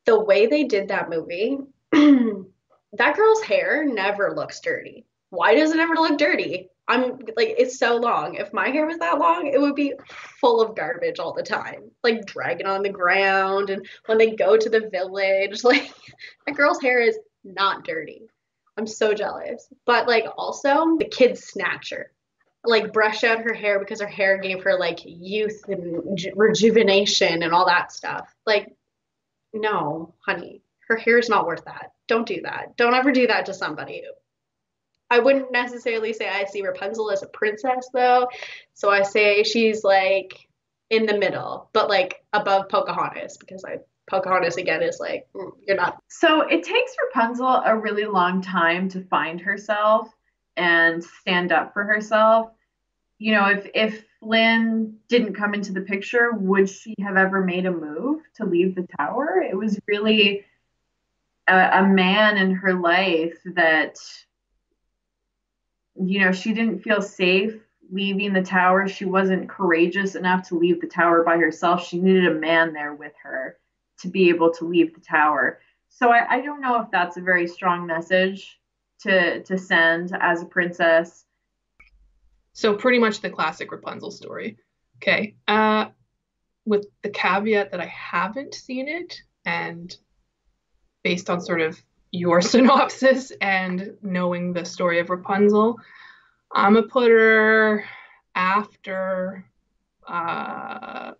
The way they did that movie, that girl's hair never looks dirty. Why does it ever look dirty? It's so long. If my hair was that long, it would be full of garbage all the time. Dragging on the ground. And when they go to the village, that girl's hair is not dirty. I'm so jealous. But also the kid snatcher. Brush out her hair because her hair gave her youth and rejuvenation and all that stuff. No, honey, her hair is not worth that. Don't do that. Don't ever do that to somebody. I wouldn't necessarily say I see Rapunzel as a princess though. So I say she's in the middle, but above Pocahontas because Pocahontas again is you're not. So it takes Rapunzel a really long time to find herself and stand up for herself. If Flynn didn't come into the picture, would she have ever made a move to leave the tower? It was really a man in her life that, she didn't feel safe leaving the tower. She wasn't courageous enough to leave the tower by herself. She needed a man there with her to be able to leave the tower. So I don't know if that's a very strong message to send as a princess. So pretty much the classic Rapunzel story. Okay. With the caveat that I haven't seen it, and based on sort of your synopsis and knowing the story of Rapunzel, I'm going to put her after Tiana.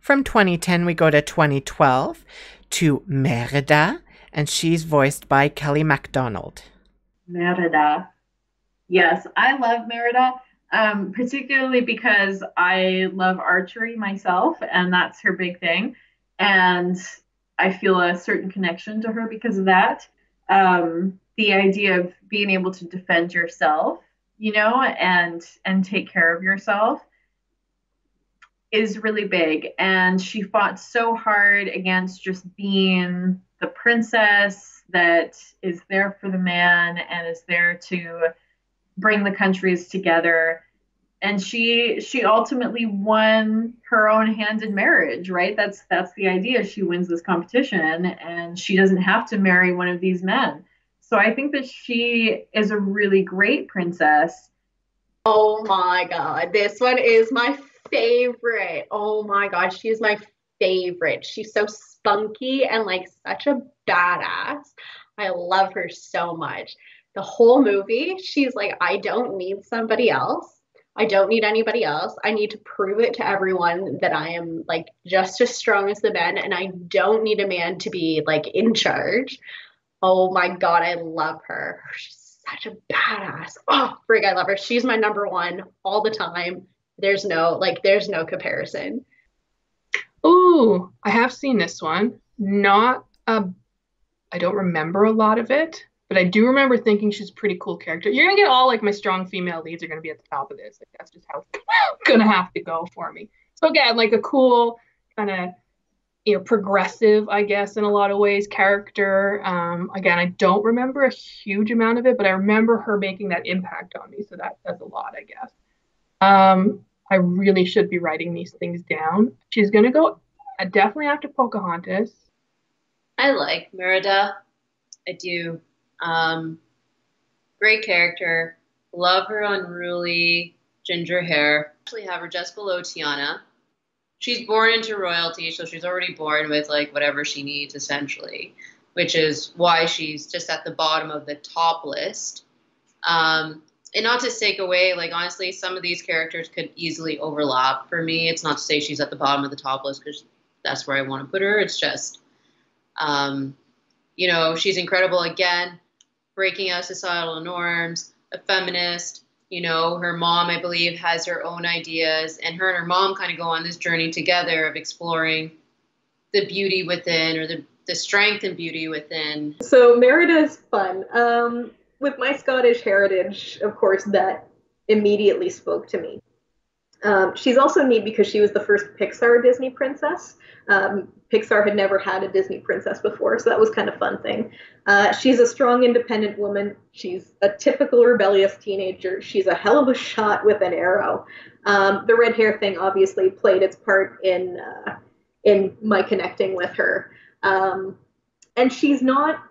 From 2010, we go to 2012 to Merida, and she's voiced by Kelly MacDonald. Merida. Yes, I love Merida, particularly because I love archery myself, and that's her big thing. And I feel a certain connection to her because of that. The idea of being able to defend yourself, and take care of yourself is really big. And she fought so hard against just being the princess that is there for the man and is there to bring the countries together. And she ultimately won her own hand in marriage, right? That's the idea. She wins this competition and she doesn't have to marry one of these men. So I think that she is a really great princess. Oh my God, this one is my favorite. Oh my God, she is my favorite. She's so spunky and like such a badass. I love her so much. The whole movie, she's like, I don't need somebody else. I don't need anybody else. I need to prove it to everyone that I am like just as strong as the men, and I don't need a man to be like in charge. Oh my God, I love her. She's such a badass. Oh, frig, I love her. She's my number one all the time. There's no comparison. Ooh, I have seen this one. Not I don't remember a lot of it, but I do remember thinking she's a pretty cool character. You're gonna get all like my strong female leads are gonna be at the top of this. Like that's just how it's gonna have to go for me. So again, like a cool kind of progressive, I guess, in a lot of ways, character. Again, I don't remember a huge amount of it, but I remember her making that impact on me. So that says a lot, I guess. I really should be writing these things down. She's gonna go definitely after Pocahontas. I like Merida. I do. Great character. Love her unruly ginger hair. Actually have her just below Tiana. She's born into royalty, so she's already born with like whatever she needs essentially, which is why she's just at the bottom of the top list. And not to take away, like honestly, some of these characters could easily overlap for me. It's not to say she's at the bottom of the top list because that's where I want to put her. It's just, she's incredible again, breaking out societal norms, a feminist. Her mom, I believe, has her own ideas, and her mom kind of go on this journey together of exploring the beauty within, or the strength and beauty within. So Merida is fun. With my Scottish heritage, of course, that immediately spoke to me. She's also neat because she was the first Pixar Disney princess. Pixar had never had a Disney princess before, so that was kind of a fun thing. She's a strong, independent woman. She's a typical rebellious teenager. She's a hell of a shot with an arrow. The red hair thing obviously played its part in my connecting with her. And she's not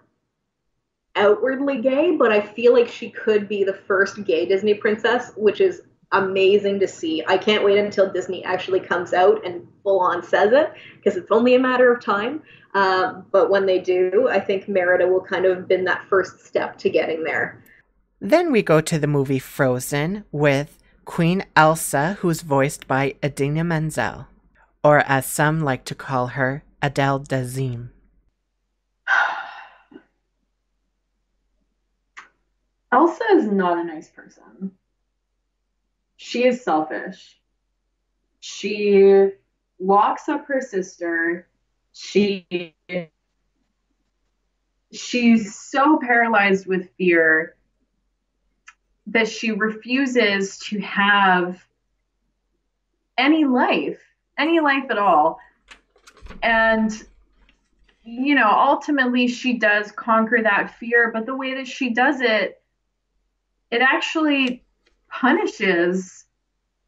outwardly gay, but I feel like she could be the first gay Disney princess, which is amazing to see. I can't wait until Disney actually comes out and full on says it, because it's only a matter of time. But when they do, I think Merida will kind of have been that first step to getting there. Then we go to the movie Frozen with Queen Elsa, who's voiced by Idina Menzel, or as some like to call her, Adele Dazeem. Elsa is not a nice person. She is selfish. She locks up her sister. She's so paralyzed with fear that she refuses to have any life at all. And, ultimately she does conquer that fear, but the way that she does it, it actually punishes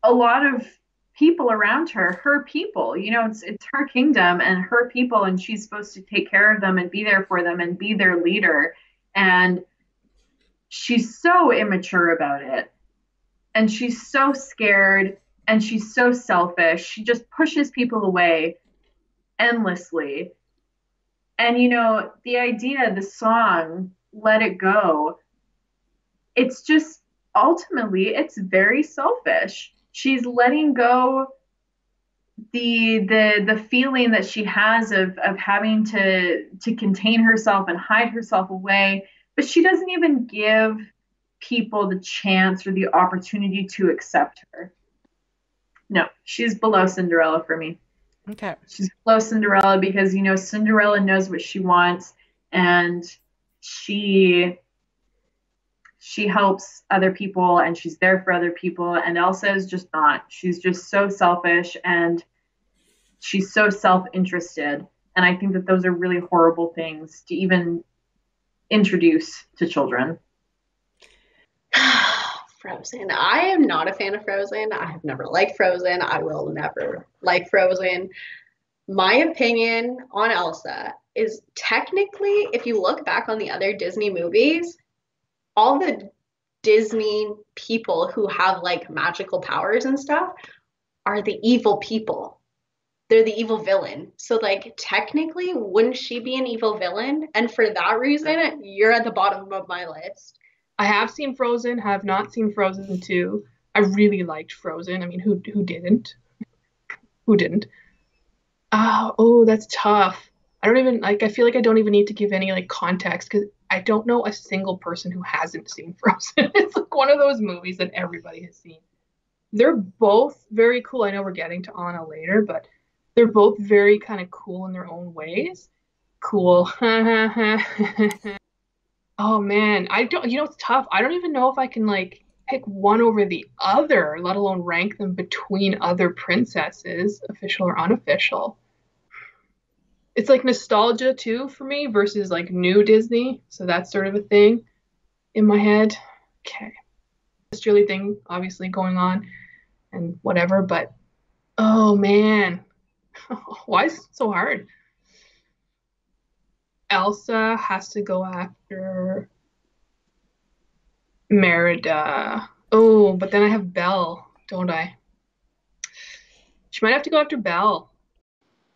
a lot of people around her people. It's her kingdom and her people, and she's supposed to take care of them and be there for them and be their leader. And she's so immature about it. And she's so scared and she's so selfish. She just pushes people away endlessly. And, the idea, the song, Let It Go, it's just ultimately, it's very selfish. she's letting go the feeling that she has of having to contain herself and hide herself away, but she doesn't even give people the chance or the opportunity to accept her. No, she's below Cinderella for me. Okay. She's below Cinderella because, you know, Cinderella knows what she wants, and she helps other people and she's there for other people, and Elsa is just not. She's just so selfish and she's so self-interested, and I think that those are really horrible things to even introduce to children. Frozen. I am not a fan of Frozen. I have never liked Frozen. I will never like Frozen. My opinion on Elsa is, technically, if you look back on the other Disney movies, all the Disney people who have like magical powers and stuff are the evil people. They're the evil villain. So like technically, wouldn't she be an evil villain? And for that reason, you're at the bottom of my list. I have seen Frozen, have not seen Frozen 2. I really liked Frozen. I mean, who didn't? Who didn't? Oh, that's tough. I don't even, like, I feel like I don't even need to give any, like, context because I don't know a single person who hasn't seen Frozen. It's like one of those movies that everybody has seen. They're both very cool. I know we're getting to Anna later, but they're both very kind of cool in their own ways. Cool. Oh man, I don't, it's tough. I don't even know if I can like pick one over the other, let alone rank them between other princesses, official or unofficial. It's like nostalgia too for me versus like new Disney. So that's sort of a thing in my head. Okay. This Julie thing obviously going on and whatever, but oh man. Why is it so hard? Elsa has to go after Merida. Oh, but then I have Belle, don't I? She might have to go after Belle.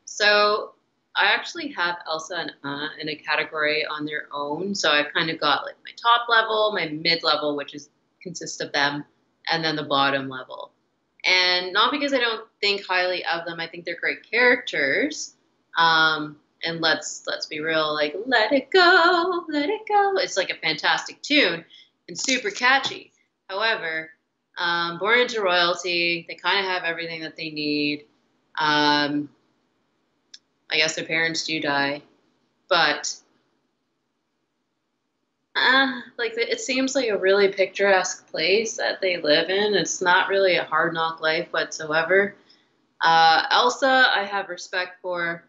So I actually have Elsa and Anna in a category on their own. So I've kind of got like my top level, my mid level, which consists of them, and then the bottom level. And not because I don't think highly of them. I think they're great characters. And let's be real, like let it go, let it go. It's like a fantastic tune and super catchy. However, born into royalty, they kind of have everything that they need. I guess their parents do die, but like it seems like a really picturesque place that they live in. It's not really a hard knock life whatsoever. Elsa, I have respect for.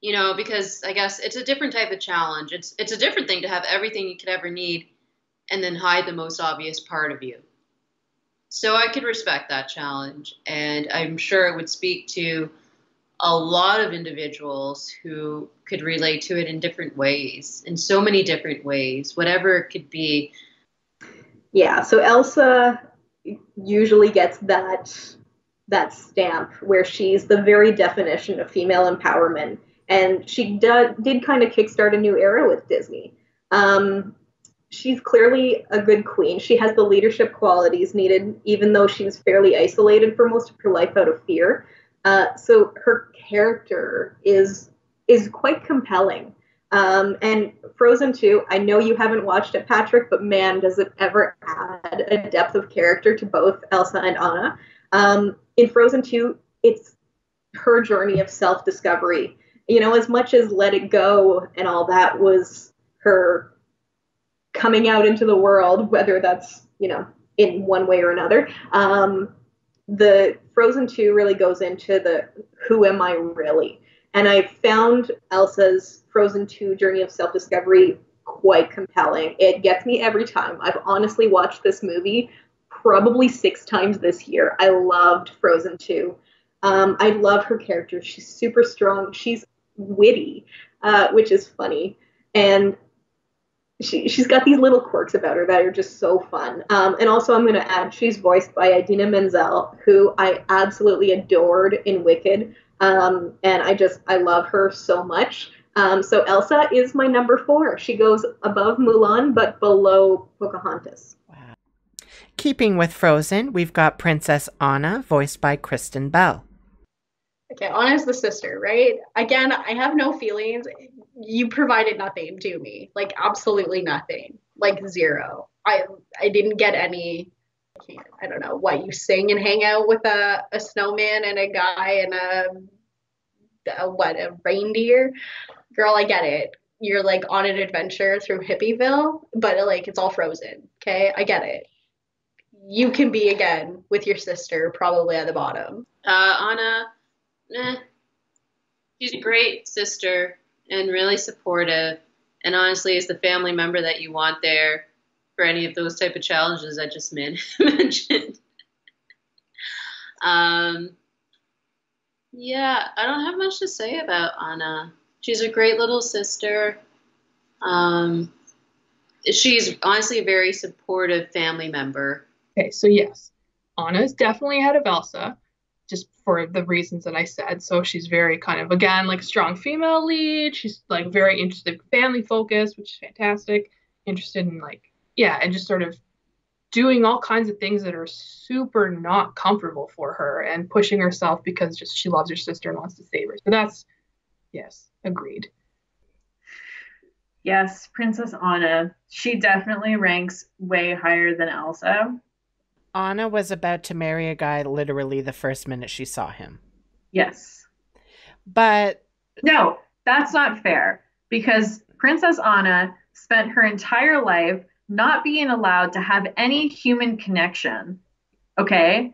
You know, because I guess it's a different type of challenge. It's a different thing to have everything you could ever need and then hide the most obvious part of you. So I could respect that challenge. And I'm sure it would speak to a lot of individuals who could relate to it in different ways, in so many different ways, whatever it could be. Yeah, so Elsa usually gets that stamp where she's the very definition of female empowerment. And she did kind of kickstart a new era with Disney. She's clearly a good queen. She has the leadership qualities needed, even though she's fairly isolated for most of her life out of fear. So her character is quite compelling. And Frozen 2, I know you haven't watched it, Patrick, but man, does it ever add a depth of character to both Elsa and Anna. In Frozen 2, it's her journey of self-discovery. You know, as much as Let It Go and all that was her coming out into the world, whether that's, you know, in one way or another, the Frozen 2 really goes into the who am I really? And I found Elsa's Frozen 2 journey of self-discovery quite compelling. It gets me every time. I've honestly watched this movie probably 6 times this year. I loved Frozen 2. I love her character. She's super strong. She's witty, which is funny. And she's got these little quirks about her that are just so fun. And also I'm going to add, she's voiced by Idina Menzel, who I absolutely adored in Wicked. And I love her so much. So Elsa is my number 4. She goes above Mulan, but below Pocahontas. Wow. Keeping with Frozen, we've got Princess Anna, voiced by Kristen Bell. Okay, Anna's the sister, right? Again, I have no feelings. You provided nothing to me. Like absolutely nothing. Like zero. I didn't get any. I don't know what you sing and hang out with a snowman and a guy and a reindeer. Girl, I get it. You're like on an adventure through Hippieville, but like it's all frozen. Okay, I get it. You can be again with your sister, probably at the bottom. Anna, she's a great sister and really supportive, and honestly is the family member that you want there for any of those type of challenges I just mentioned. Yeah, I don't have much to say about Anna. She's a great little sister. She's honestly a very supportive family member. Okay, so yes, Anna is definitely ahead of Elsa, just for the reasons that I said. So she's very kind of, again, like a strong female lead. She's like very interested, family focused, which is fantastic. Interested in like, yeah, and just sort of doing all kinds of things that are super not comfortable for her and pushing herself because just she loves her sister and wants to save her. So that's, yes, agreed. Yes, Princess Anna. She definitely ranks way higher than Elsa. Anna was about to marry a guy literally the first minute she saw him. Yes. But no, that's not fair because Princess Anna spent her entire life not being allowed to have any human connection. Okay?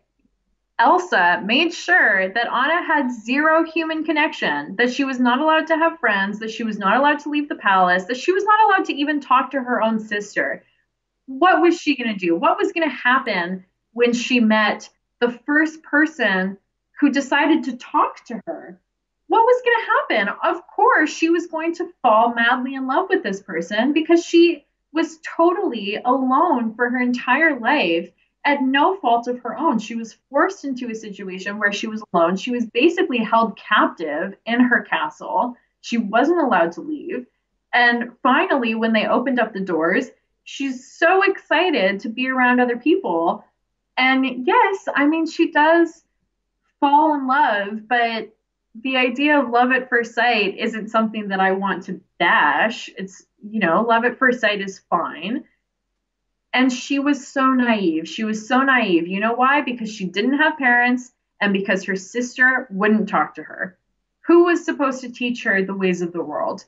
Elsa made sure that Anna had zero human connection, that she was not allowed to have friends, that she was not allowed to leave the palace, that she was not allowed to even talk to her own sister. What was she going to do? What was going to happen when she met the first person who decided to talk to her? What was going to happen? Of course, she was going to fall madly in love with this person because she was totally alone for her entire life at no fault of her own. She was forced into a situation where she was alone. She was basically held captive in her castle. She wasn't allowed to leave. And finally, when they opened up the doors, she's so excited to be around other people. And yes, I mean, she does fall in love, but the idea of love at first sight isn't something that I want to bash. It's, love at first sight is fine. And she was so naive. She was so naive. You know why? Because she didn't have parents and because her sister wouldn't talk to her. Who was supposed to teach her the ways of the world?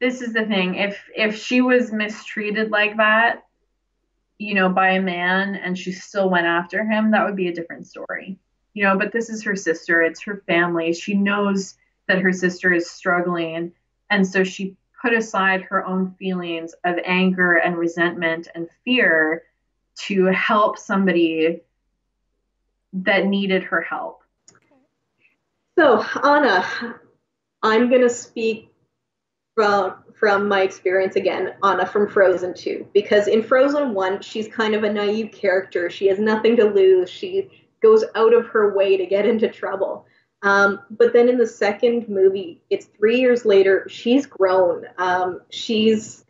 This is the thing. If she was mistreated like that, by a man and she still went after him, that would be a different story. But this is her sister. It's her family. She knows that her sister is struggling. And so she put aside her own feelings of anger and resentment and fear to help somebody that needed her help. So, Anna, I'm going to speak from my experience again, Anna from Frozen 2, because in Frozen 1, she's kind of a naive character. She has nothing to lose. She goes out of her way to get into trouble. But then in the second movie, it's 3 years later, she's grown. She's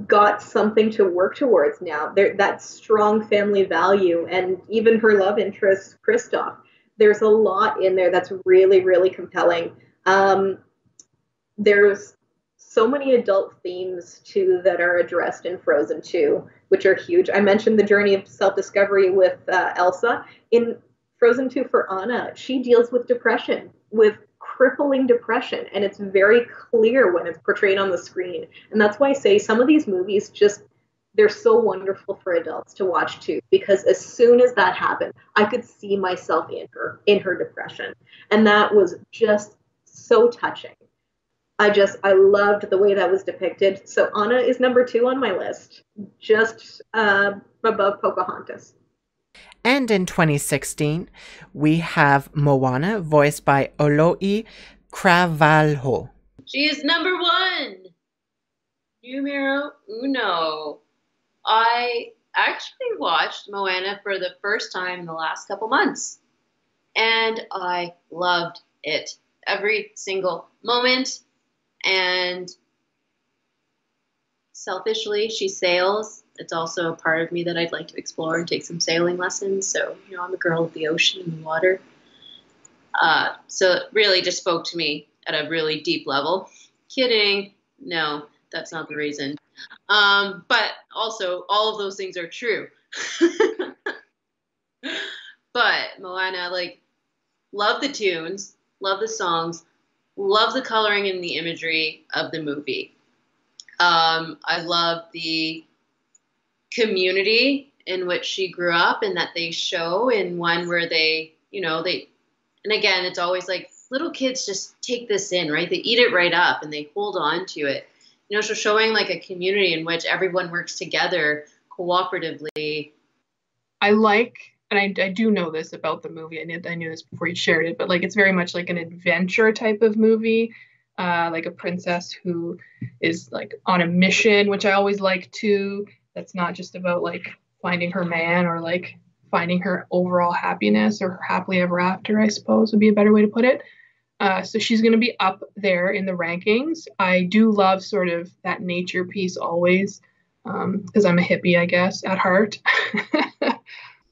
got something to work towards now. That strong family value, and even her love interest, Kristoff. There's a lot in there that's really, really compelling. There's so many adult themes too that are addressed in Frozen 2, which are huge. I mentioned the journey of self-discovery with Elsa. In Frozen 2 for Anna, she deals with depression, with crippling depression, and it's very clear when it's portrayed on the screen. And that's why I say some of these movies they're so wonderful for adults to watch too, because as soon as that happened, I could see myself in her depression. And that was just so touching. I loved the way that was depicted. So Anna is number 2 on my list, just above Pocahontas. And in 2016, we have Moana, voiced by Oloi Cravalho. She is number 1. Numero uno. I actually watched Moana for the first time in the last couple months, and I loved it. Every single moment. And selfishly, she sails. It's also a part of me that I'd like to explore and take some sailing lessons. So, I'm a girl of the ocean and the water. So it really just spoke to me at a really deep level. Kidding. No, that's not the reason. But also, all of those things are true. But Moana, love the tunes, love the songs, love the coloring and the imagery of the movie. I love the community in which she grew up and that they show in one where they, and again, it's always like little kids just take this in, right? They eat it right up and they hold on to it. So showing like a community in which everyone works together cooperatively. I like, and I do know this about the movie. I knew this before you shared it, but it's very much like an adventure type of movie, like a princess who is on a mission, which I always like too. That's not just about finding her man or finding her overall happiness or her happily ever after, I suppose would be a better way to put it. So she's going to be up there in the rankings. I do love sort of that nature piece always, because I'm a hippie, I guess, at heart.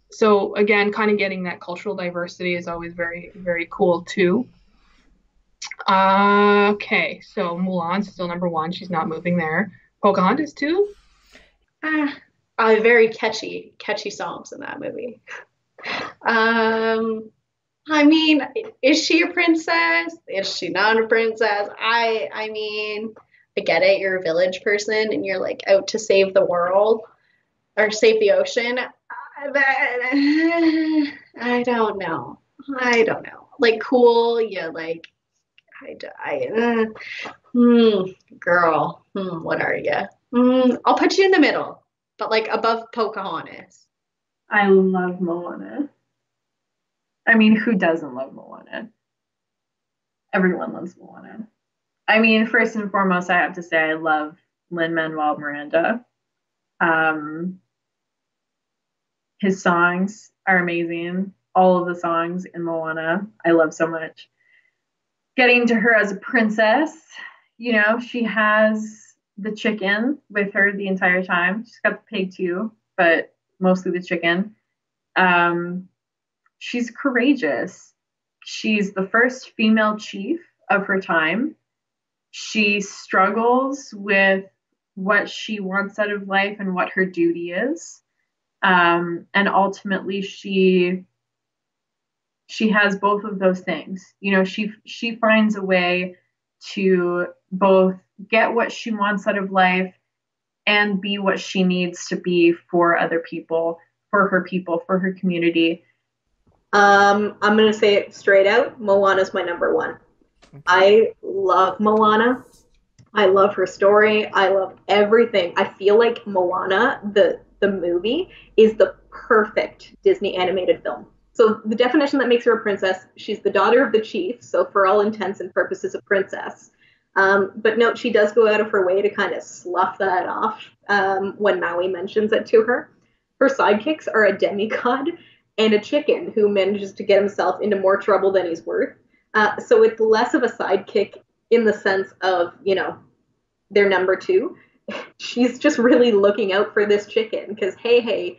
So again, kind of getting that cultural diversity is always very, very cool too. Okay, so Mulan's still number one. She's not moving there. Pocahontas too? Very catchy songs in that movie. I mean, is she a princess? Is she not a princess? I mean, I get it. You're a village person and you're out to save the world or save the ocean. I don't know. Cool. Yeah. Girl. What are you? I'll put you in the middle, but above Pocahontas. I love Moana. I mean, who doesn't love Moana? Everyone loves Moana. I mean, first and foremost, I have to say I love Lin-Manuel Miranda. His songs are amazing. All of the songs in Moana, I love so much. Getting to her as a princess, she has the chicken with her the entire time. She's got the pig too, but mostly the chicken. She's courageous. She's the first female chief of her time. She struggles with what she wants out of life and what her duty is. And ultimately she has both of those things. She finds a way to both get what she wants out of life and be what she needs to be for other people, for her community. I'm going to say it straight out. Moana's my number one. Okay. I love Moana. I love her story. I love everything. I feel like Moana, the movie, is the perfect Disney animated film. So the definition that makes her a princess, she's the daughter of the chief, so for all intents and purposes a princess. But note, she does go out of her way to kind of slough that off when Maui mentions it to her. Her sidekicks are a demigod and a chicken who manages to get himself into more trouble than he's worth. So it's less of a sidekick in the sense of, they're number two. She's just really looking out for this chicken because Hey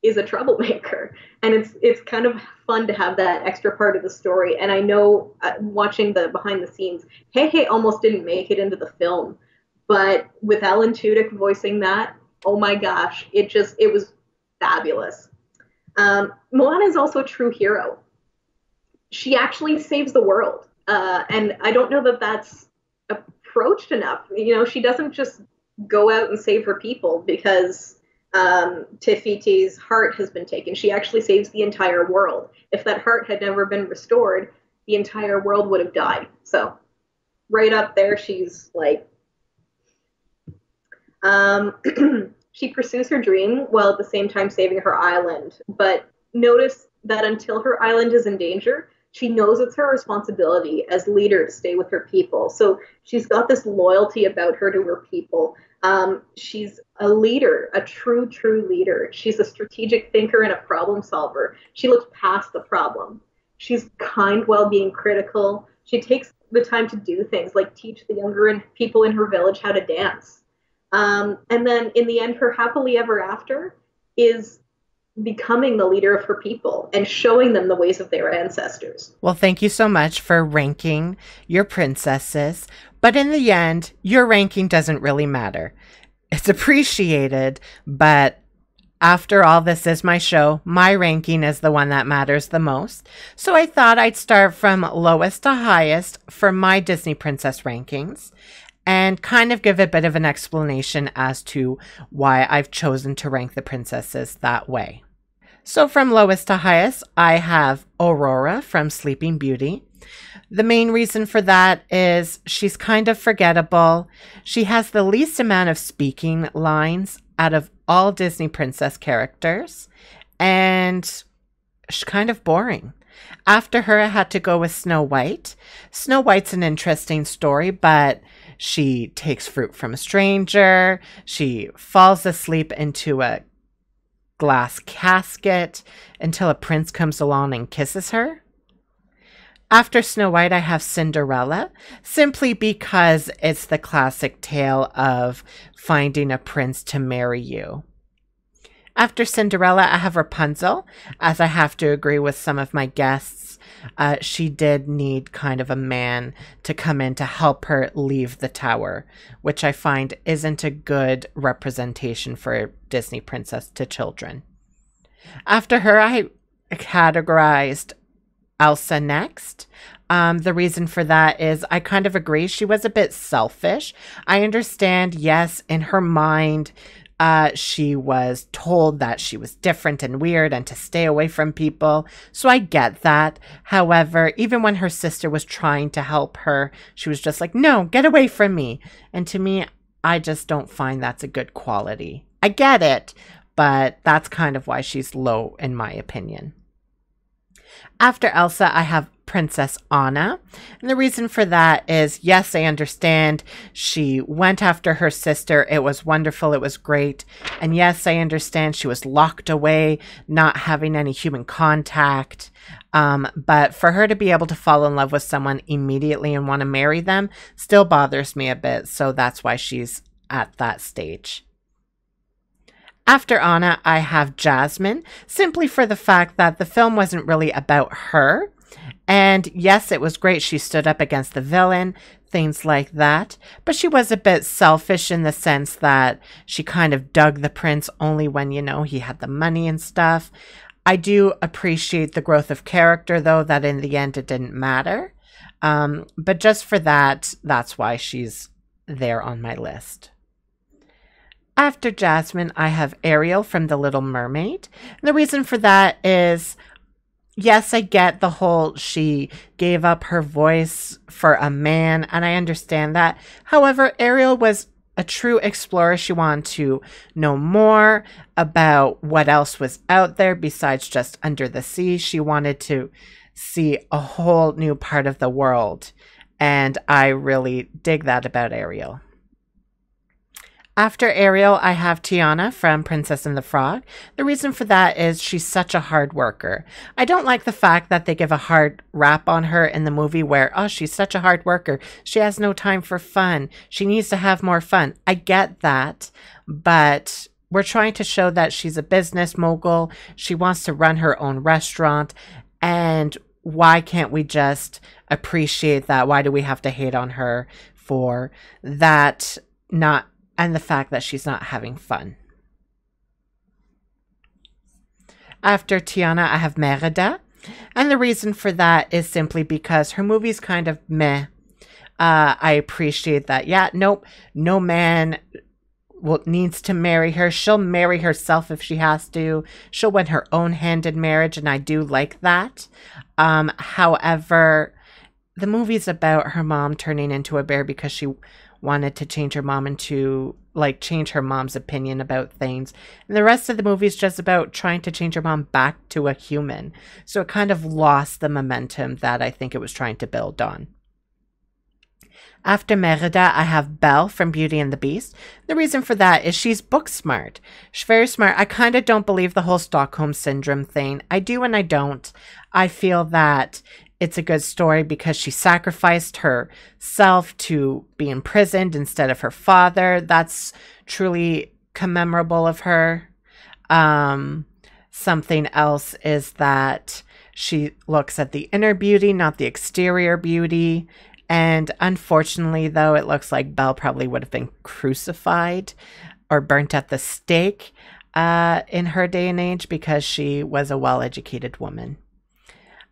is a troublemaker. And it's kind of fun to have that extra part of the story. And I know watching the behind the scenes, Hey almost didn't make it into the film. But with Alan Tudyk voicing that, oh my gosh, it was fabulous. Moana is also a true hero. She actually saves the world. And I don't know that that's approached enough. She doesn't just go out and save her people because Te-Fiti's heart has been taken. She actually saves the entire world. If that heart had never been restored, the entire world would have died. So right up there, she's she pursues her dream while at the same time saving her island. But notice that until her island is in danger, she knows it's her responsibility as leader to stay with her people. So she's got this loyalty about her to her people. She's a leader, a true leader. She's a strategic thinker and a problem solver. She looks past the problem. She's kind while being critical. She takes the time to do things like teach the younger people in her village how to dance. And then in the end, her happily ever after is becoming the leader of her people and showing them the ways of their ancestors. Well, thank you so much for ranking your princesses. But in the end, your ranking doesn't really matter. It's appreciated, but after all, this is my show. My ranking is the one that matters the most. So I thought I'd start from lowest to highest for my Disney princess rankings and kind of give a bit of an explanation as to why I've chosen to rank the princesses that way. So from lowest to highest, I have Aurora from Sleeping Beauty. The main reason for that is she's kind of forgettable. She has the least amount of speaking lines out of all Disney princess characters, and she's kind of boring. After her, I had to go with Snow White. Snow White's an interesting story, but she takes fruit from a stranger. She falls asleep into a glass casket until a prince comes along and kisses her. After Snow White, I have Cinderella, simply because it's the classic tale of finding a prince to marry you. After Cinderella, I have Rapunzel, as I have to agree with some of my guests. She did need kind of a man to come in to help her leave the tower, which I find isn't a good representation for a Disney princess to children. After her, I categorized Elsa next. The reason for that is I kind of agree she was a bit selfish. I understand, yes, in her mind, she was told that she was different and weird and to stay away from people. So I get that. However, even when her sister was trying to help her, she was just like, no, get away from me. And to me, I just don't find that's a good quality. I get it, but that's kind of why she's low in my opinion. After Elsa, I have Princess Anna. And the reason for that is, yes, I understand she went after her sister. It was wonderful. It was great. And yes, I understand she was locked away, not having any human contact. But for her to be able to fall in love with someone immediately and want to marry them still bothers me a bit. So that's why she's at that stage. After Anna, I have Jasmine, simply for the fact that the film wasn't really about her. And yes, it was great. She stood up against the villain, things like that. But she was a bit selfish in the sense that she kind of dug the prince only when, you know, he had the money and stuff. I do appreciate the growth of character, though, that in the end it didn't matter. But just for that, that's why she's there on my list. After Jasmine, I have Ariel from The Little Mermaid. And the reason for that is, yes, I get the whole she gave up her voice for a man, and I understand that. However, Ariel was a true explorer. She wanted to know more about what else was out there besides just under the sea. She wanted to see a whole new part of the world, and I really dig that about Ariel. After Ariel, I have Tiana from Princess and the Frog. The reason for that is she's such a hard worker. I don't like the fact that they give a hard rap on her in the movie where, oh, she's such a hard worker. She has no time for fun. She needs to have more fun. I get that, but we're trying to show that she's a business mogul. She wants to run her own restaurant, and why can't we just appreciate that? Why do we have to hate on her for that? And the fact that she's not having fun. After Tiana, I have Merida. And the reason for that is simply because her movie's kind of meh. I appreciate that. Yeah, nope, no man needs to marry her. She'll marry herself if she has to. She'll win her own hand in marriage, and I do like that. However, the movie's about her mom turning into a bear because she wanted to change her mom change her mom's opinion about things. And the rest of the movie is just about trying to change her mom back to a human. So it kind of lost the momentum that I think it was trying to build on. After Merida, I have Belle from Beauty and the Beast. The reason for that is she's book smart. She's very smart. I kind of don't believe the whole Stockholm Syndrome thing. I do and I don't. I feel that it's a good story because she sacrificed herself to be imprisoned instead of her father. That's truly commemorable of her. Something else is that she looks at the inner beauty, not the exterior beauty. And unfortunately, though, it looks like Belle probably would have been crucified or burnt at the stake in her day and age because she was a well-educated woman.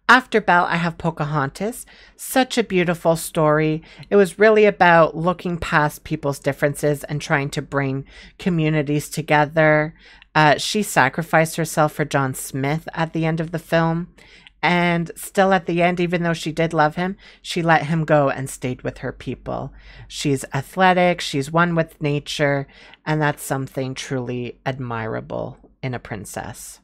After Belle, I have Pocahontas. Such a beautiful story. It was really about looking past people's differences and trying to bring communities together. She sacrificed herself for John Smith at the end of the film. And still at the end, even though she did love him, she let him go and stayed with her people. She's athletic, she's one with nature, and that's something truly admirable in a princess.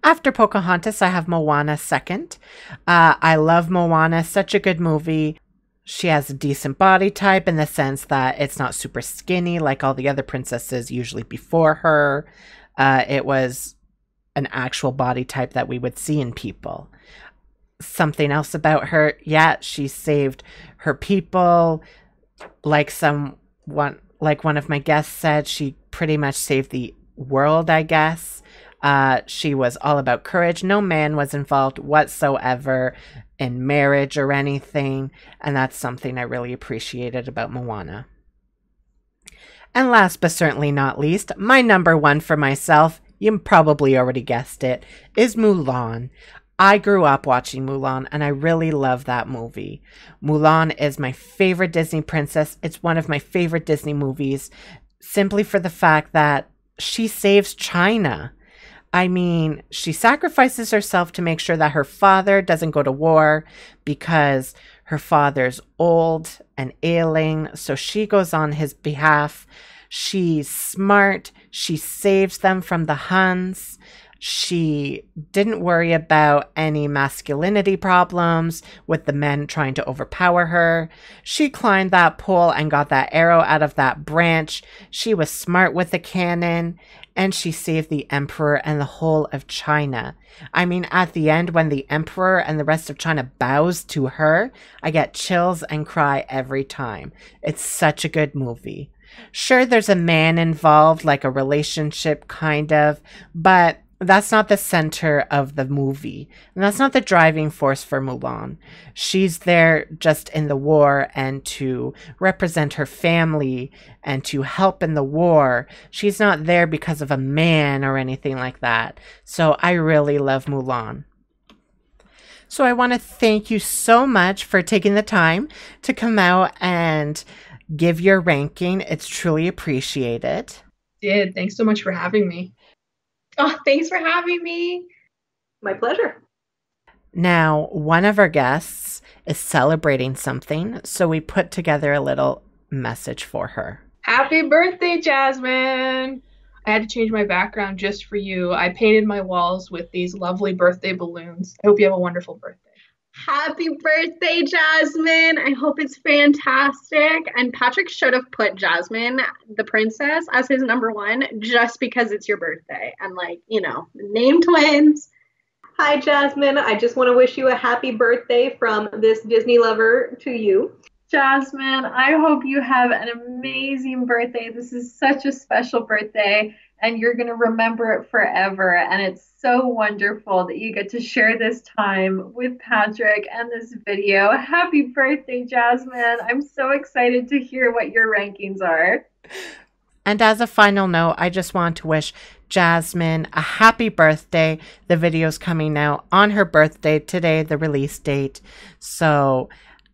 After Pocahontas, I have Moana second. I love Moana, such a good movie. She has a decent body type in the sense that it's not super skinny like all the other princesses usually before her. It was an actual body type that we would see in people. Something else about her, yeah, she saved her people. Like one of my guests said, she pretty much saved the world, I guess. She was all about courage. No man was involved whatsoever in marriage or anything, and that's something I really appreciated about Moana. And last but certainly not least, my number one for myself, you probably already guessed it, is Mulan. I grew up watching Mulan, and I really love that movie. Mulan is my favorite Disney princess. It's one of my favorite Disney movies, simply for the fact that she saves China. I mean, she sacrifices herself to make sure that her father doesn't go to war because her father's old and ailing, so she goes on his behalf. She's smart. She saves them from the Huns. She didn't worry about any masculinity problems with the men trying to overpower her. She climbed that pole and got that arrow out of that branch. She was smart with the cannon, and she saved the emperor and the whole of China. I mean, at the end, when the emperor and the rest of China bows to her, I get chills and cry every time. It's such a good movie. Sure, there's a man involved, like a relationship kind of, but that's not the center of the movie. And that's not the driving force for Mulan. She's there just in the war and to represent her family and to help in the war. She's not there because of a man or anything like that. So I really love Mulan. So I want to thank you so much for taking the time to come out and give your ranking. It's truly appreciated. Thanks so much for having me. Oh, thanks for having me. My pleasure. Now, one of our guests is celebrating something, so we put together a little message for her. Happy birthday, Jasmine! I had to change my background just for you. I painted my walls with these lovely birthday balloons. I hope you have a wonderful birthday. Happy birthday, Jasmine. I hope it's fantastic. And Patrick should have put Jasmine, the princess, as his number one just because it's your birthday. And like, you know, name twins. Hi, Jasmine. I just want to wish you a happy birthday from this Disney lover to you. Jasmine, I hope you have an amazing birthday. This is such a special birthday, and you're going to remember it forever. And it's so wonderful that you get to share this time with Patrick and this video. Happy birthday, Jasmine. I'm so excited to hear what your rankings are. And as a final note, I just want to wish Jasmine a happy birthday. The video's coming out on her birthday today, the release date. So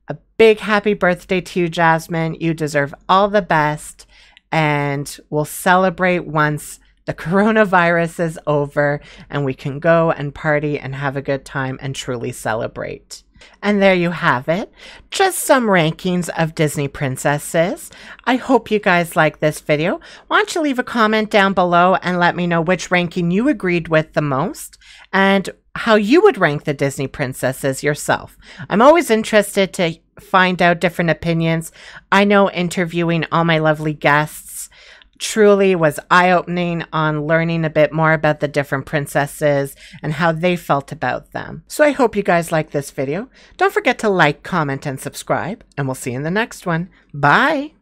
a big happy birthday to you, Jasmine. You deserve all the best, and we'll celebrate once the coronavirus is over and we can go and party and have a good time and truly celebrate. And there you have it. Just some rankings of Disney princesses. I hope you guys like this video. Why don't you leave a comment down below and let me know which ranking you agreed with the most and how you would rank the Disney princesses yourself. I'm always interested to find out different opinions. I know interviewing all my lovely guests truly was eye-opening on learning a bit more about the different princesses and how they felt about them. So I hope you guys like this video. Don't forget to like, comment, and subscribe, and we'll see you in the next one. Bye!